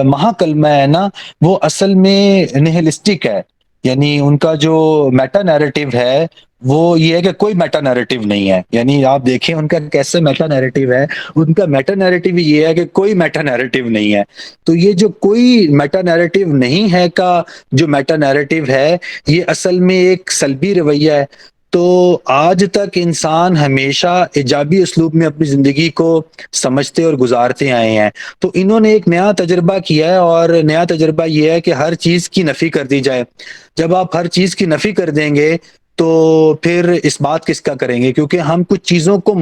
مہا کلمہ ہے نا وہ اصل میں نہلسٹک ہے. یعنی ان کا جو میٹا نیریٹو ہے وہ یہ ہے کہ کوئی میٹا نیریٹو نہیں ہے. یعنی آپ دیکھیں ان کا کیسے میٹا نیریٹو ہے، ان کا میٹا نیریٹو یہ ہے کہ کوئی میٹا نیریٹو نہیں ہے. تو یہ جو کوئی میٹا نیریٹو نہیں ہے کا جو میٹا نیریٹو ہے یہ اصل میں ایک سلبی رویہ ہے. تو آج تک انسان ہمیشہ ایجابی اسلوب میں اپنی زندگی کو سمجھتے اور گزارتے آئے ہیں. تو انہوں نے ایک نیا تجربہ کیا ہے اور نیا تجربہ یہ ہے کہ ہر چیز کی نفی کر دی جائے. جب آپ ہر چیز کی نفی کر دیں گے تو پھر اس بات کس کا کریں گے، کیونکہ ہم کچھ چیزوں کو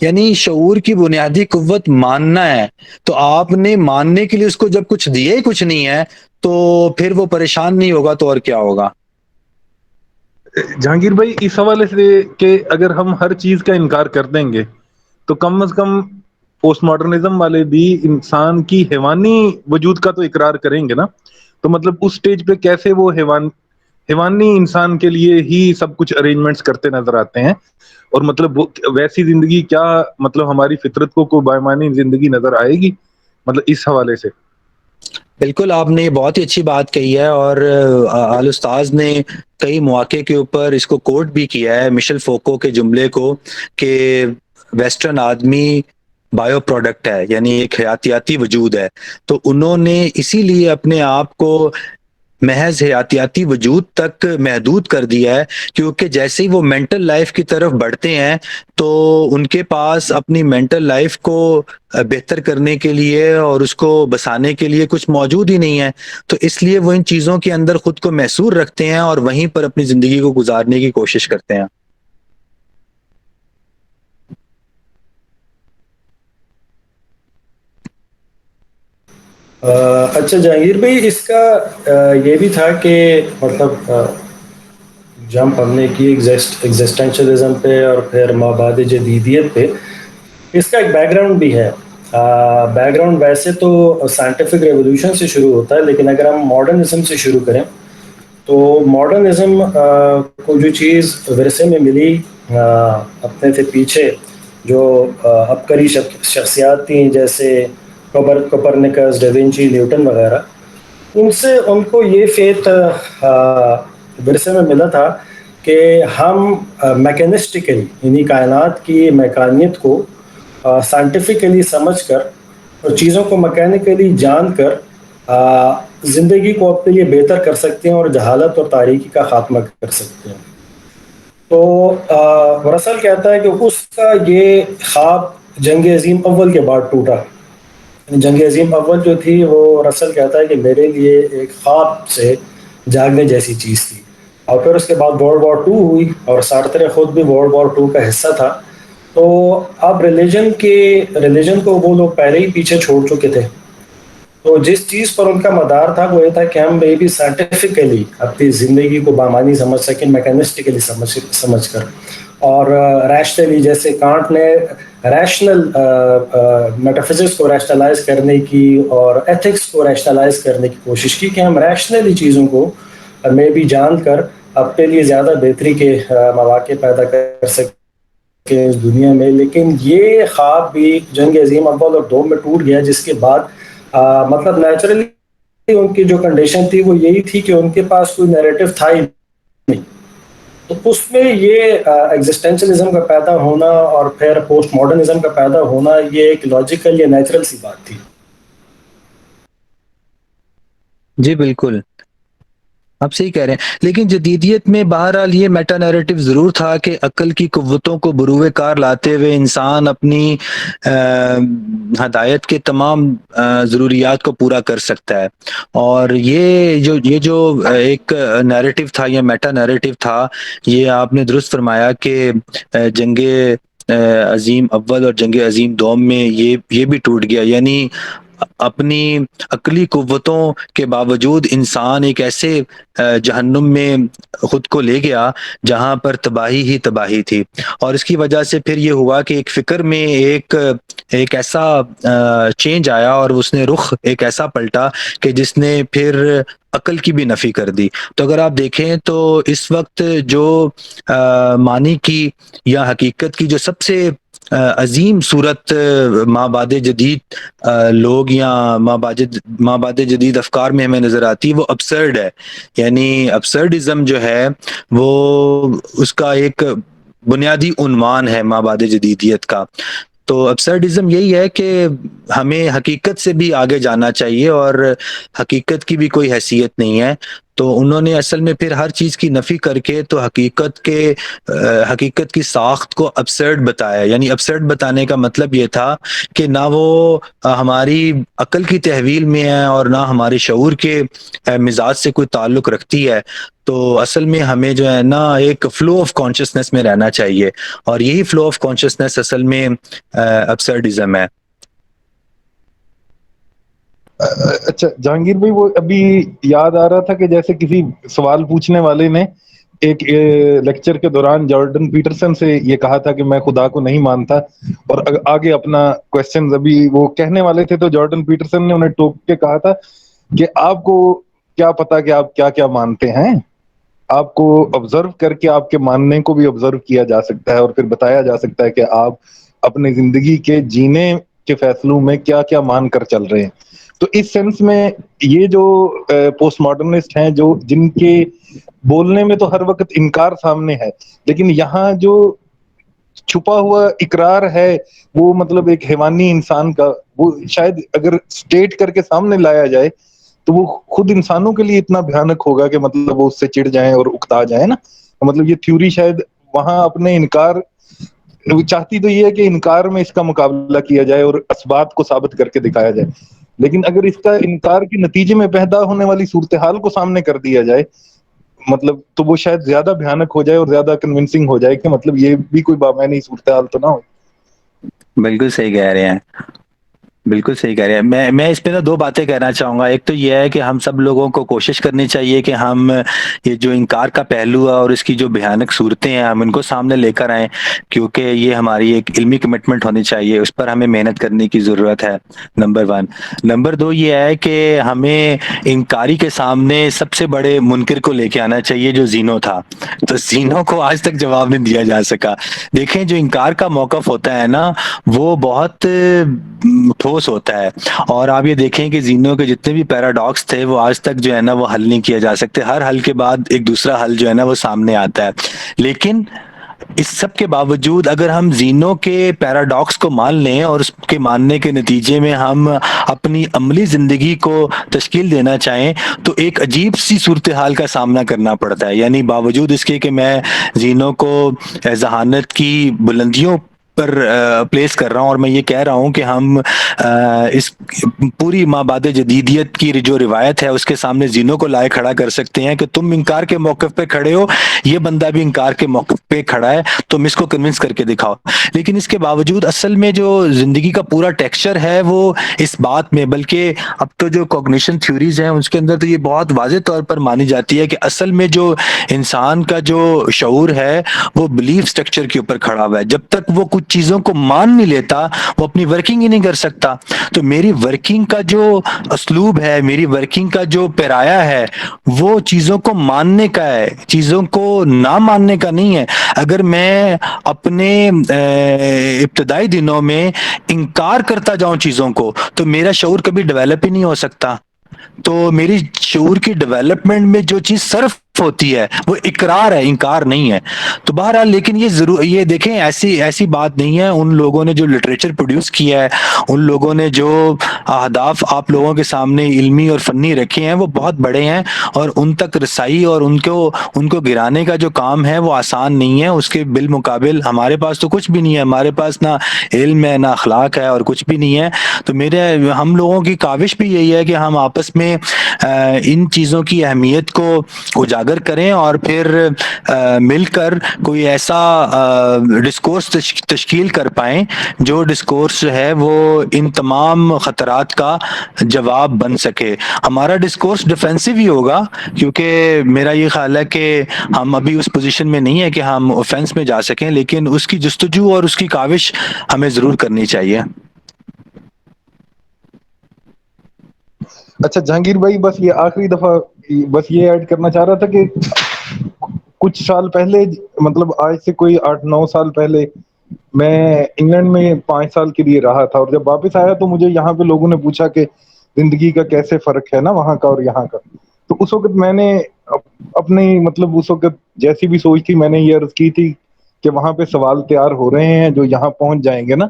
یعنی شعور کی بنیادی قوت ماننا ہے. تو آپ نے ماننے کے لیے اس کو جب کچھ دیا ہی کچھ نہیں ہے تو پھر وہ پریشان نہیں ہوگا تو اور کیا ہوگا. جہانگیر بھائی اس حوالے سے کہ اگر ہم ہر چیز کا انکار کر دیں گے تو کم از کم پوسٹ ماڈرنزم والے بھی انسان کی حیوانی وجود کا تو اقرار کریں گے نا. تو مطلب اس سٹیج پہ کیسے وہ حیوانی انسان کے لیے ہی سب کچھ ارینجمنٹس کرتے نظر آتے ہیں، اور مطلب ویسی زندگی کیا مطلب ہماری فطرت کو کوئی بائمانی زندگی نظر آئے گی مطلب اس حوالے سے؟ بالکل، آپ نے بہت ہی اچھی بات کہی ہے اور آل استاذ نے کئی مواقع کے اوپر اس کو کوٹ بھی کیا ہے، مشل فوکو کے جملے کو کہ ویسٹرن آدمی بایو پروڈکٹ ہے، یعنی ایک حیاتیاتی وجود ہے. تو انہوں نے اسی لیے اپنے آپ کو محض حیاتیاتی وجود تک محدود کر دیا ہے، کیونکہ جیسے ہی وہ مینٹل لائف کی طرف بڑھتے ہیں تو ان کے پاس اپنی مینٹل لائف کو بہتر کرنے کے لیے اور اس کو بسانے کے لیے کچھ موجود ہی نہیں ہے. تو اس لیے وہ ان چیزوں کے اندر خود کو محصور رکھتے ہیں اور وہیں پر اپنی زندگی کو گزارنے کی کوشش کرتے ہیں. اچھا جہانگیر بھائی، اس کا یہ بھی تھا کہ مطلب جمپ ہم نے کی ایگزسٹینشلزم پہ اور پھر مابعد جدیدیت پہ، اس کا ایک بیک گراؤنڈ بھی ہے. بیک گراؤنڈ ویسے تو سائنٹیفک ریولیوشن سے شروع ہوتا ہے، لیکن اگر ہم ماڈرنزم سے شروع کریں تو ماڈرنزم کو جو چیز ورثے میں ملی اپنے سے پیچھے جو عبقری شخصیات تھیں جیسے کوپرنیکس، ڈیونچی، نیوٹن وغیرہ، ان سے ان کو یہ فیتھ ورثے میں ملا تھا کہ ہم میکینسٹیکلی یعنی کائنات کی میکانیت کو سائنٹیفکلی سمجھ کر اور چیزوں کو میکینیکلی جان کر زندگی کو اپنے لیے بہتر کر سکتے ہیں اور جہالت اور تاریکی کا خاتمہ کر سکتے ہیں. تو رسل کہتا ہے کہ اس کا یہ خواب جنگ عظیم اول کے بعد ٹوٹا. جنگ عظیم اول جو تھی وہ رسل کہتا ہے کہ میرے لیے ایک خواب سے جاگنے جیسی چیز تھی. اور پھر اس کے بعد ورلڈ وار 2 ہوئی اور سارتر خود بھی ورلڈ وار 2 کا حصہ تھا. تو اب ریلیجن کو وہ لوگ پہلے ہی پیچھے چھوڑ چکے تھے. تو جس چیز پر ان کا مدار تھا وہ یہ تھا کہ ہم بے بھی سائنٹیفکلی اپنی زندگی کو بامانی سمجھ سکیں، میکینسٹیکلی سمجھ کر، اور ریشنلی جیسے کانٹ نے ریشنل میٹافزکس کو ریشنلائز کرنے کی اور ایتھکس کو ریشنلائز کرنے کی کوشش کی کہ ہم ریشنلی چیزوں کو میں بھی جان کر اپنے لیے زیادہ بہتری کے مواقع پیدا کر سکیں اس دنیا میں. لیکن یہ خواب بھی جنگ عظیم اول اور 2 میں ٹوٹ گیا، جس کے بعد مطلب نیچرلی ان کی جو کنڈیشن تھی وہ یہی تھی کہ ان کے پاس کوئی نیریٹو تھا ہی نہیں. تو اس میں یہ ایگزسٹینشلزم کا پیدا ہونا اور پھر پوسٹ ماڈرنزم کا پیدا ہونا یہ ایک لاجیکل یا نیچرل سی بات تھی. جی بالکل، آپ صحیح کہہ رہے ہیں. لیکن جدیدیت میں بہرحال یہ میٹا نیریٹو ضرور تھا کہ عقل کی قوتوں کو بروئے کار لاتے ہوئے انسان اپنی ہدایت کے تمام ضروریات کو پورا کر سکتا ہے. اور یہ جو ایک نیریٹو تھا یا میٹا نیریٹو تھا، یہ آپ نے درست فرمایا کہ جنگ عظیم اول اور جنگ عظیم دوم میں یہ بھی ٹوٹ گیا. یعنی اپنی عقلی قوتوں کے باوجود انسان ایک ایسے جہنم میں خود کو لے گیا جہاں پر تباہی ہی تباہی تھی. اور اس کی وجہ سے پھر یہ ہوا کہ ایک فکر میں ایک ایسا چینج آیا اور اس نے رخ ایک ایسا پلٹا کہ جس نے پھر عقل کی بھی نفی کر دی. تو اگر آپ دیکھیں تو اس وقت جو معنی کی یا حقیقت کی جو سب سے عظیم صورت مابعد جدید لوگ یا مابعد جدید افکار میں ہمیں نظر آتی ہے وہ ابسرڈ ہے. یعنی ابسرڈزم جو ہے وہ اس کا ایک بنیادی عنوان ہے مابعد جدیدیت کا. تو ابسرڈزم یہی ہے کہ ہمیں حقیقت سے بھی آگے جانا چاہیے اور حقیقت کی بھی کوئی حیثیت نہیں ہے. تو انہوں نے اصل میں پھر ہر چیز کی نفی کر کے تو حقیقت کی ساخت کو ابسرڈ بتایا. یعنی ابسرڈ بتانے کا مطلب یہ تھا کہ نہ وہ ہماری عقل کی تحویل میں ہے اور نہ ہمارے شعور کے مزاج سے کوئی تعلق رکھتی ہے. تو اصل میں ہمیں جو ہے نا ایک فلو آف کانشسنس میں رہنا چاہیے، اور یہی فلو آف کانشسنس اصل میں ابسرڈزم ہے. اچھا جہانگیر بھائی، وہ ابھی یاد آ رہا تھا کہ جیسے کسی سوال پوچھنے والے نے ایک لیکچر کے دوران جارڈن پیٹرسن سے یہ کہا تھا کہ میں خدا کو نہیں مانتا، اور آگے اپنا کوسچنز ابھی وہ کہنے والے تھے تو جارڈن پیٹرسن نے انہیں ٹوک کے کہا تھا کہ آپ کو کیا پتا کہ آپ کیا کیا مانتے ہیں، آپ کو آبزرو کر کے آپ کے ماننے کو بھی آبزرو کیا جا سکتا ہے اور پھر بتایا جا سکتا ہے کہ آپ اپنی زندگی کے جینے کے فیصلوں میں کیا کیا مان کر چل رہے ہیں. تو اس سینس میں یہ جو پوسٹ ماڈرنسٹ ہیں جو جن کے بولنے میں تو ہر وقت انکار سامنے ہے، لیکن یہاں جو چھپا ہوا اقرار ہے وہ مطلب ایک حیوانی انسان کا، وہ شاید اگر اسٹیٹ کر کے سامنے لایا جائے تو وہ خود انسانوں کے لیے اتنا بھیانک ہوگا کہ مطلب وہ اس سے چڑ جائیں اور اکتا جائیں نا. مطلب یہ تھیوری شاید وہاں اپنے انکار چاہتی تو یہ ہے کہ انکار میں اس کا مقابلہ کیا جائے اور اسبات کو ثابت کر کے دکھایا جائے، لیکن اگر اس کا انکار کے نتیجے میں پیدا ہونے والی صورتحال کو سامنے کر دیا جائے مطلب تو وہ شاید زیادہ بھیانک ہو جائے اور زیادہ کنونسنگ ہو جائے کہ مطلب یہ بھی کوئی بامعنی صورتحال تو نہ ہو. بالکل صحیح کہہ رہے ہیں، بالکل صحیح کہہ رہے ہیں. میں اس پہ نا دو باتیں کہنا چاہوں گا. ایک تو یہ ہے کہ ہم سب لوگوں کو کوشش کرنی چاہیے کہ ہم یہ جو انکار کا پہلو ہے اور اس کی جو بھیانک صورتیں ہیں ہم ان کو سامنے لے کر آئیں, کیونکہ یہ ہماری ایک علمی کمٹمنٹ ہونی چاہیے, اس پر ہمیں محنت کرنے کی ضرورت ہے, نمبر 1. نمبر 2 یہ ہے کہ ہمیں انکاری کے سامنے سب سے بڑے منکر کو لے کے آنا چاہیے جو زینو تھا. تو زینو کو آج تک جواب نہیں دیا جا سکا. دیکھیں جو انکار کا موقف ہوتا ہے نا وہ بہت ٹھوس ہوتا ہے, اور آپ یہ دیکھیں کہ زینو کے جتنے بھی پیراڈاکس تھے وہ آج تک جو ہے نا وہ حل نہیں کیا جا سکتے. ہر حل کے بعد ایک دوسرا حل جو ہے نا وہ سامنے آتا ہے. لیکن اس سب کے باوجود اگر ہم زینو کے پیراڈاکس کو مان لیں اور اس کے ماننے کے نتیجے میں ہم اپنی عملی زندگی کو تشکیل دینا چاہیں تو ایک عجیب سی صورتحال کا سامنا کرنا پڑتا ہے. یعنی باوجود اس کے کہ میں زینو کو ذہانت کی بلندیوں پر پلیس کر رہا ہوں اور میں یہ کہہ رہا ہوں کہ ہم اس پوری مابعد جدیدیت کی جو روایت ہے اس کے سامنے زینو کو لائے کھڑا کر سکتے ہیں کہ تم انکار کے موقف پہ کھڑے ہو, یہ بندہ بھی انکار کے موقف پہ کھڑا ہے, تم اس کو کنونس کر کے دکھاؤ. لیکن اس کے باوجود اصل میں جو زندگی کا پورا ٹیکسچر ہے وہ اس بات میں, بلکہ اب تو جو کوگنیشن تھیوریز ہیں اس کے اندر تو یہ بہت واضح طور پر مانی جاتی ہے کہ اصل میں جو انسان کا جو شعور ہے وہ بلیف سٹرکچر کے اوپر کھڑا ہوا ہے. جب تک وہ کچھ چیزوں کو مان نہیں لیتا وہ اپنی ورکنگ ہی نہیں کر سکتا. تو میری ورکنگ کا جو اسلوب ہے, میری ورکنگ کا جو پیرایا ہے وہ چیزوں کو ماننے کا ہے, چیزوں کو نہ ماننے کا نہیں ہے. اگر میں اپنے ابتدائی دنوں میں انکار کرتا جاؤں چیزوں کو تو میرا شعور کبھی ڈیولپ ہی نہیں ہو سکتا. تو میری شعور کی ڈیولپمنٹ میں جو چیز صرف ہوتی ہے وہ اقرار ہے, انکار نہیں ہے. تو بہرحال لیکن یہ دیکھیں ایسی بات نہیں ہے. ان لوگوں نے جو لٹریچر پروڈیوس کیا ہے, ان لوگوں نے جو اہداف آپ لوگوں کے سامنے علمی اور فنی رکھے ہیں وہ بہت بڑے ہیں, اور ان تک رسائی اور ان کو گرانے کا جو کام ہے وہ آسان نہیں ہے. اس کے بالمقابل ہمارے پاس تو کچھ بھی نہیں ہے, ہمارے پاس نہ علم ہے نہ اخلاق ہے اور کچھ بھی نہیں ہے. تو ہم لوگوں کی کاوش بھی یہی ہے کہ ہم آپس میں ان چیزوں کی اہمیت کو اجاگر کریں اور پھر مل کر کوئی ایسا ڈسکورس تشکیل کر پائیں جو ڈسکورس ہے وہ ان تمام خطرات کا جواب بن سکے. ہمارا ڈسکورس ڈیفینسو ہی ہوگا, کیونکہ میرا یہ خیال ہے کہ ہم ابھی اس پوزیشن میں نہیں ہے کہ ہم اوفینس میں جا سکیں, لیکن اس کی جستجو اور اس کی کاوش ہمیں ضرور کرنی چاہیے. اچھا جہانگیر بھائی, بس یہ آخری دفعہ بس یہ ایڈ کرنا چاہ رہا تھا کہ کچھ سال پہلے, مطلب آج سے کوئی 8-9 سال پہلے, میں انگلینڈ میں 5 سال کے لیے رہا تھا, اور جب واپس آیا تو مجھے یہاں پہ لوگوں نے پوچھا کہ زندگی کا کیسے فرق ہے نا وہاں کا اور یہاں کا. تو اس وقت میں نے اپنی مطلب اس وقت جیسی بھی سوچ تھی میں نے یہ عرض کی تھی کہ وہاں پہ سوال تیار ہو رہے ہیں جو یہاں پہنچ جائیں گے نا,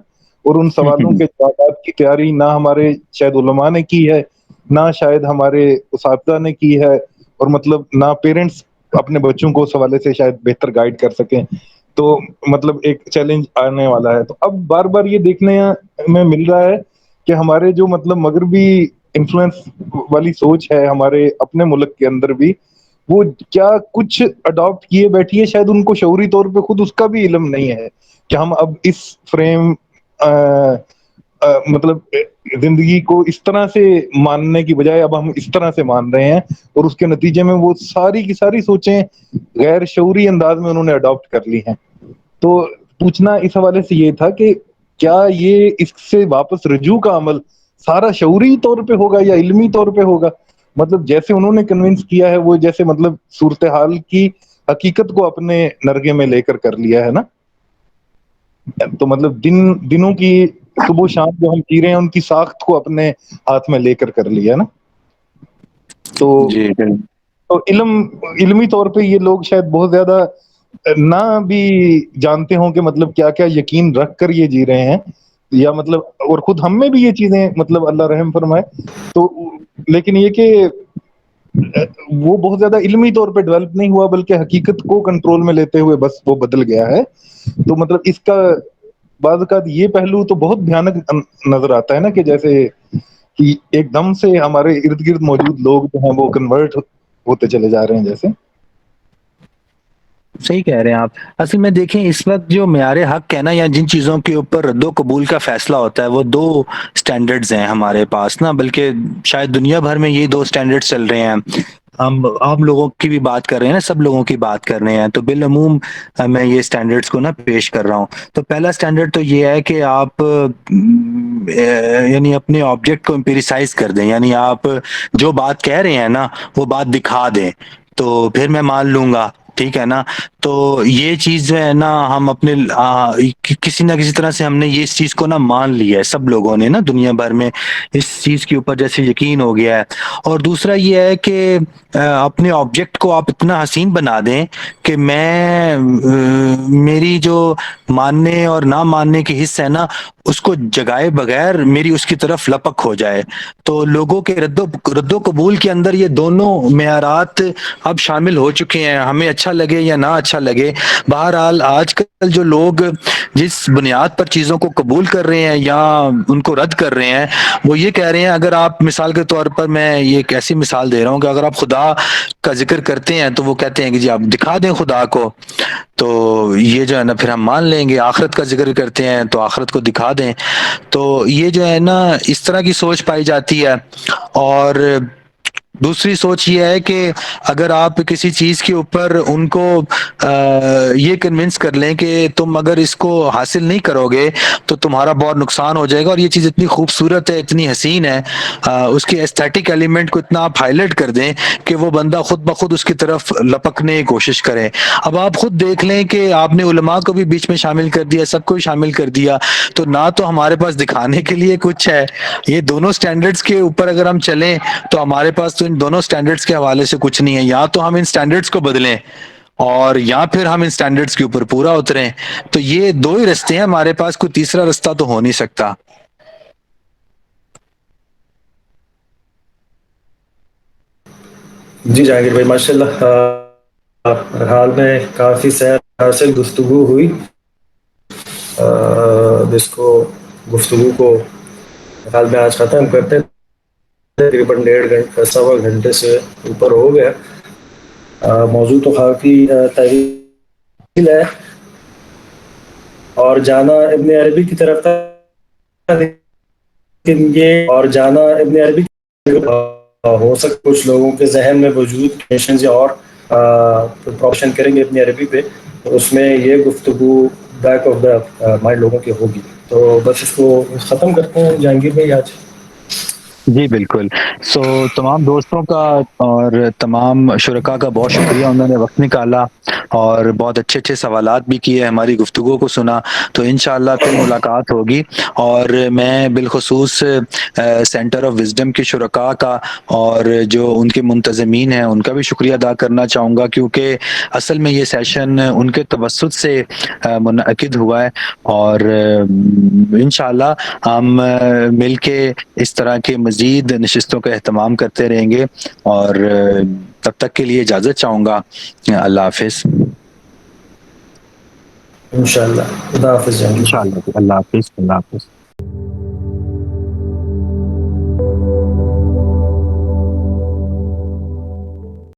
اور ان سوالوں کے جوابات کی تیاری نہ ہمارے شاید علماء نے کی ہے, نہ شاید ہمارے اساتذہ نے کی ہے, اور مطلب نہ پیرنٹس اپنے بچوں کو اس حوالے سے شاید بہتر گائیڈ کر سکیں. تو مطلب ایک چیلنج آنے والا ہے. تو اب بار بار یہ دیکھنے میں مل رہا ہے کہ ہمارے جو مطلب مغربی انفلوئنس والی سوچ ہے ہمارے اپنے ملک کے اندر بھی, وہ کیا کچھ اڈاپٹ کیے بیٹھی ہے, شاید ان کو شعوری طور پہ خود اس کا بھی علم نہیں ہے کہ ہم اب اس فریم مطلب زندگی کو اس طرح سے ماننے کی بجائے اب ہم اس طرح سے مان رہے ہیں, اور اس کے نتیجے میں وہ ساری کی ساری سوچیں غیر شعوری انداز میں انہوں نے اڈاپٹ کر لی ہیں. تو پوچھنا اس حوالے سے یہ تھا کہ کیا یہ اس سے واپس رجوع کا عمل سارا شعوری طور پہ ہوگا یا علمی طور پہ ہوگا؟ مطلب جیسے انہوں نے کنونس کیا ہے وہ جیسے مطلب صورتحال کی حقیقت کو اپنے نرگے میں لے کر لیا ہے نا, تو مطلب دنوں کی صبح و شام جو ہم جی رہے ہیں ان کی ساخت کو اپنے ہاتھ میں لے کر لیا نا. تو جی علمی طور پہ یہ لوگ شاید بہت زیادہ نہ بھی جانتے ہوں کہ مطلب کیا کیا یقین رکھ کر یہ جی رہے ہیں, یا مطلب اور خود ہم میں بھی یہ چیزیں مطلب اللہ رحم فرمائے. تو لیکن یہ کہ وہ بہت زیادہ علمی طور پہ ڈیولپ نہیں ہوا بلکہ حقیقت کو کنٹرول میں لیتے ہوئے بس وہ بدل گیا ہے. تو مطلب اس کا بعض اوقات یہ پہلو تو بہت بھیانک نظر آتا ہے نا, کہ جیسے کہ ایک دم سے ہمارے ارد گرد موجود لوگ جو ہیں وہ کنورٹ ہوتے چلے جا رہے ہیں جیسے. صحیح کہہ رہے ہیں آپ. اصل میں دیکھیں اس وقت جو معیار حق ہے نا یا جن چیزوں کے اوپر رد و قبول کا فیصلہ ہوتا ہے وہ دو سٹینڈرڈز ہیں ہمارے پاس نا, بلکہ شاید دنیا بھر میں یہ دو سٹینڈرڈز چل رہے ہیں. ہم عام لوگوں کی بھی بات کر رہے ہیں نا, سب لوگوں کی بات کر رہے ہیں, تو بالعموم میں یہ سٹینڈرڈز کو نا پیش کر رہا ہوں. تو پہلا سٹینڈرڈ تو یہ ہے کہ آپ یعنی اپنے آبجیکٹ کو امپیریسائز کر دیں, یعنی آپ جو بات کہہ رہے ہیں نا وہ بات دکھا دیں تو پھر میں مان لوں گا, ٹھیک ہے نا. تو یہ چیز جو ہے نا ہم اپنے کسی نہ کسی طرح سے ہم نے یہ اس چیز کو نا مان لیا ہے, سب لوگوں نے نا دنیا بھر میں اس چیز کے اوپر جیسے یقین ہو گیا ہے. اور دوسرا یہ ہے کہ اپنے آبجیکٹ کو آپ اتنا حسین بنا دیں کہ میں میری جو ماننے اور نہ ماننے کی حص ہے نا اس کو جگائے بغیر میری اس کی طرف لپک ہو جائے. تو لوگوں کے رد و قبول کے اندر یہ دونوں معیارات اب شامل ہو چکے ہیں, ہمیں اچھا لگے یا نہ اچھا لگے. بہرحال آج کل جو لوگ جس بنیاد پر چیزوں کو قبول کر رہے ہیں یا ان کو رد کر رہے ہیں وہ یہ کہہ رہے ہیں, اگر آپ مثال کے طور پر میں یہ ایک ایسی مثال دے رہا ہوں کہ اگر آپ خدا کا ذکر کرتے ہیں تو وہ کہتے ہیں کہ جی آپ دکھا دیں خدا کو, تو یہ جو ہے نا پھر ہم مان لیں گے. آخرت کا ذکر کرتے ہیں تو آخرت کو دکھا دیں. تو یہ جو ہے نا اس طرح کی سوچ پائی جاتی ہے. اور دوسری سوچ یہ ہے کہ اگر آپ کسی چیز کے اوپر ان کو یہ کنونس کر لیں کہ تم اگر اس کو حاصل نہیں کرو گے تو تمہارا بہت نقصان ہو جائے گا, اور یہ چیز اتنی خوبصورت ہے, اتنی حسین ہے, اس کے ایستھیٹک ایلیمنٹ کو اتنا آپ ہائی لائٹ کر دیں کہ وہ بندہ خود بخود اس کی طرف لپکنے کی کوشش کرے. اب آپ خود دیکھ لیں کہ آپ نے علماء کو بھی بیچ میں شامل کر دیا, سب کو شامل کر دیا, تو نہ تو ہمارے پاس دکھانے کے لیے کچھ ہے. یہ دونوں سٹینڈرڈز کے اوپر اگر ہم چلیں تو ہمارے پاس تو ان دونوں سٹینڈرڈز کے حوالے سے کچھ نہیں ہے. یا تو ہم ان سٹینڈرڈز کو بدلیں اور یا پھر ہم ان سٹینڈرڈز کے اوپر پورا اتریں. تو یہ دو ہی رستے ہیں ہمارے پاس, کوئی تیسرا رستہ تو ہو نہیں سکتا. جی جہانگیر بھائی ماشاء اللہ, حال میں کافی سیر حاصل گفتگو ہوئی, جس کو گفتگو کو حال میں آج ختم کرتے ہیں. تقریباً 1.5 گھنٹے 1.25 گھنٹے سے اوپر ہو گیا. موضوع تو کافی طویل ہے اور جانا ابن عربی کی طرف تھا, لیکن یہ اور جانا ابن عربی کی ہو سکتا کچھ لوگوں کے ذہن میں وجود نیشنز یا اور پروشن کریں گے ابن عربی پہ, تو اس میں یہ گفتگو بیک آف دا مائنڈ لوگوں کی ہوگی. تو بس اس کو ختم کرتے ہیں جہانگیر بھائی آج. جی بالکل. سو تمام دوستوں کا اور تمام شرکاء کا بہت شکریہ, انہوں نے وقت نکالا اور بہت اچھے اچھے سوالات بھی کیے, ہماری گفتگو کو سنا. تو انشاءاللہ پھر ملاقات ہوگی. اور میں بالخصوص سینٹر آف وزڈم کے شرکاء کا اور جو ان کے منتظمین ہیں ان کا بھی شکریہ ادا کرنا چاہوں گا, کیونکہ اصل میں یہ سیشن ان کے توسط سے منعقد ہوا ہے. اور انشاءاللہ ہم مل کے اس طرح کے مزید نشستوں کا اہتمام کرتے رہیں گے. اور تب تک کے لیے اجازت چاہوں گا. اللہ حافظ. انشاءاللہ. خدا حافظ جہانگیر بھائی. انشاءاللہ. اللہ حافظ. اللہ حافظ.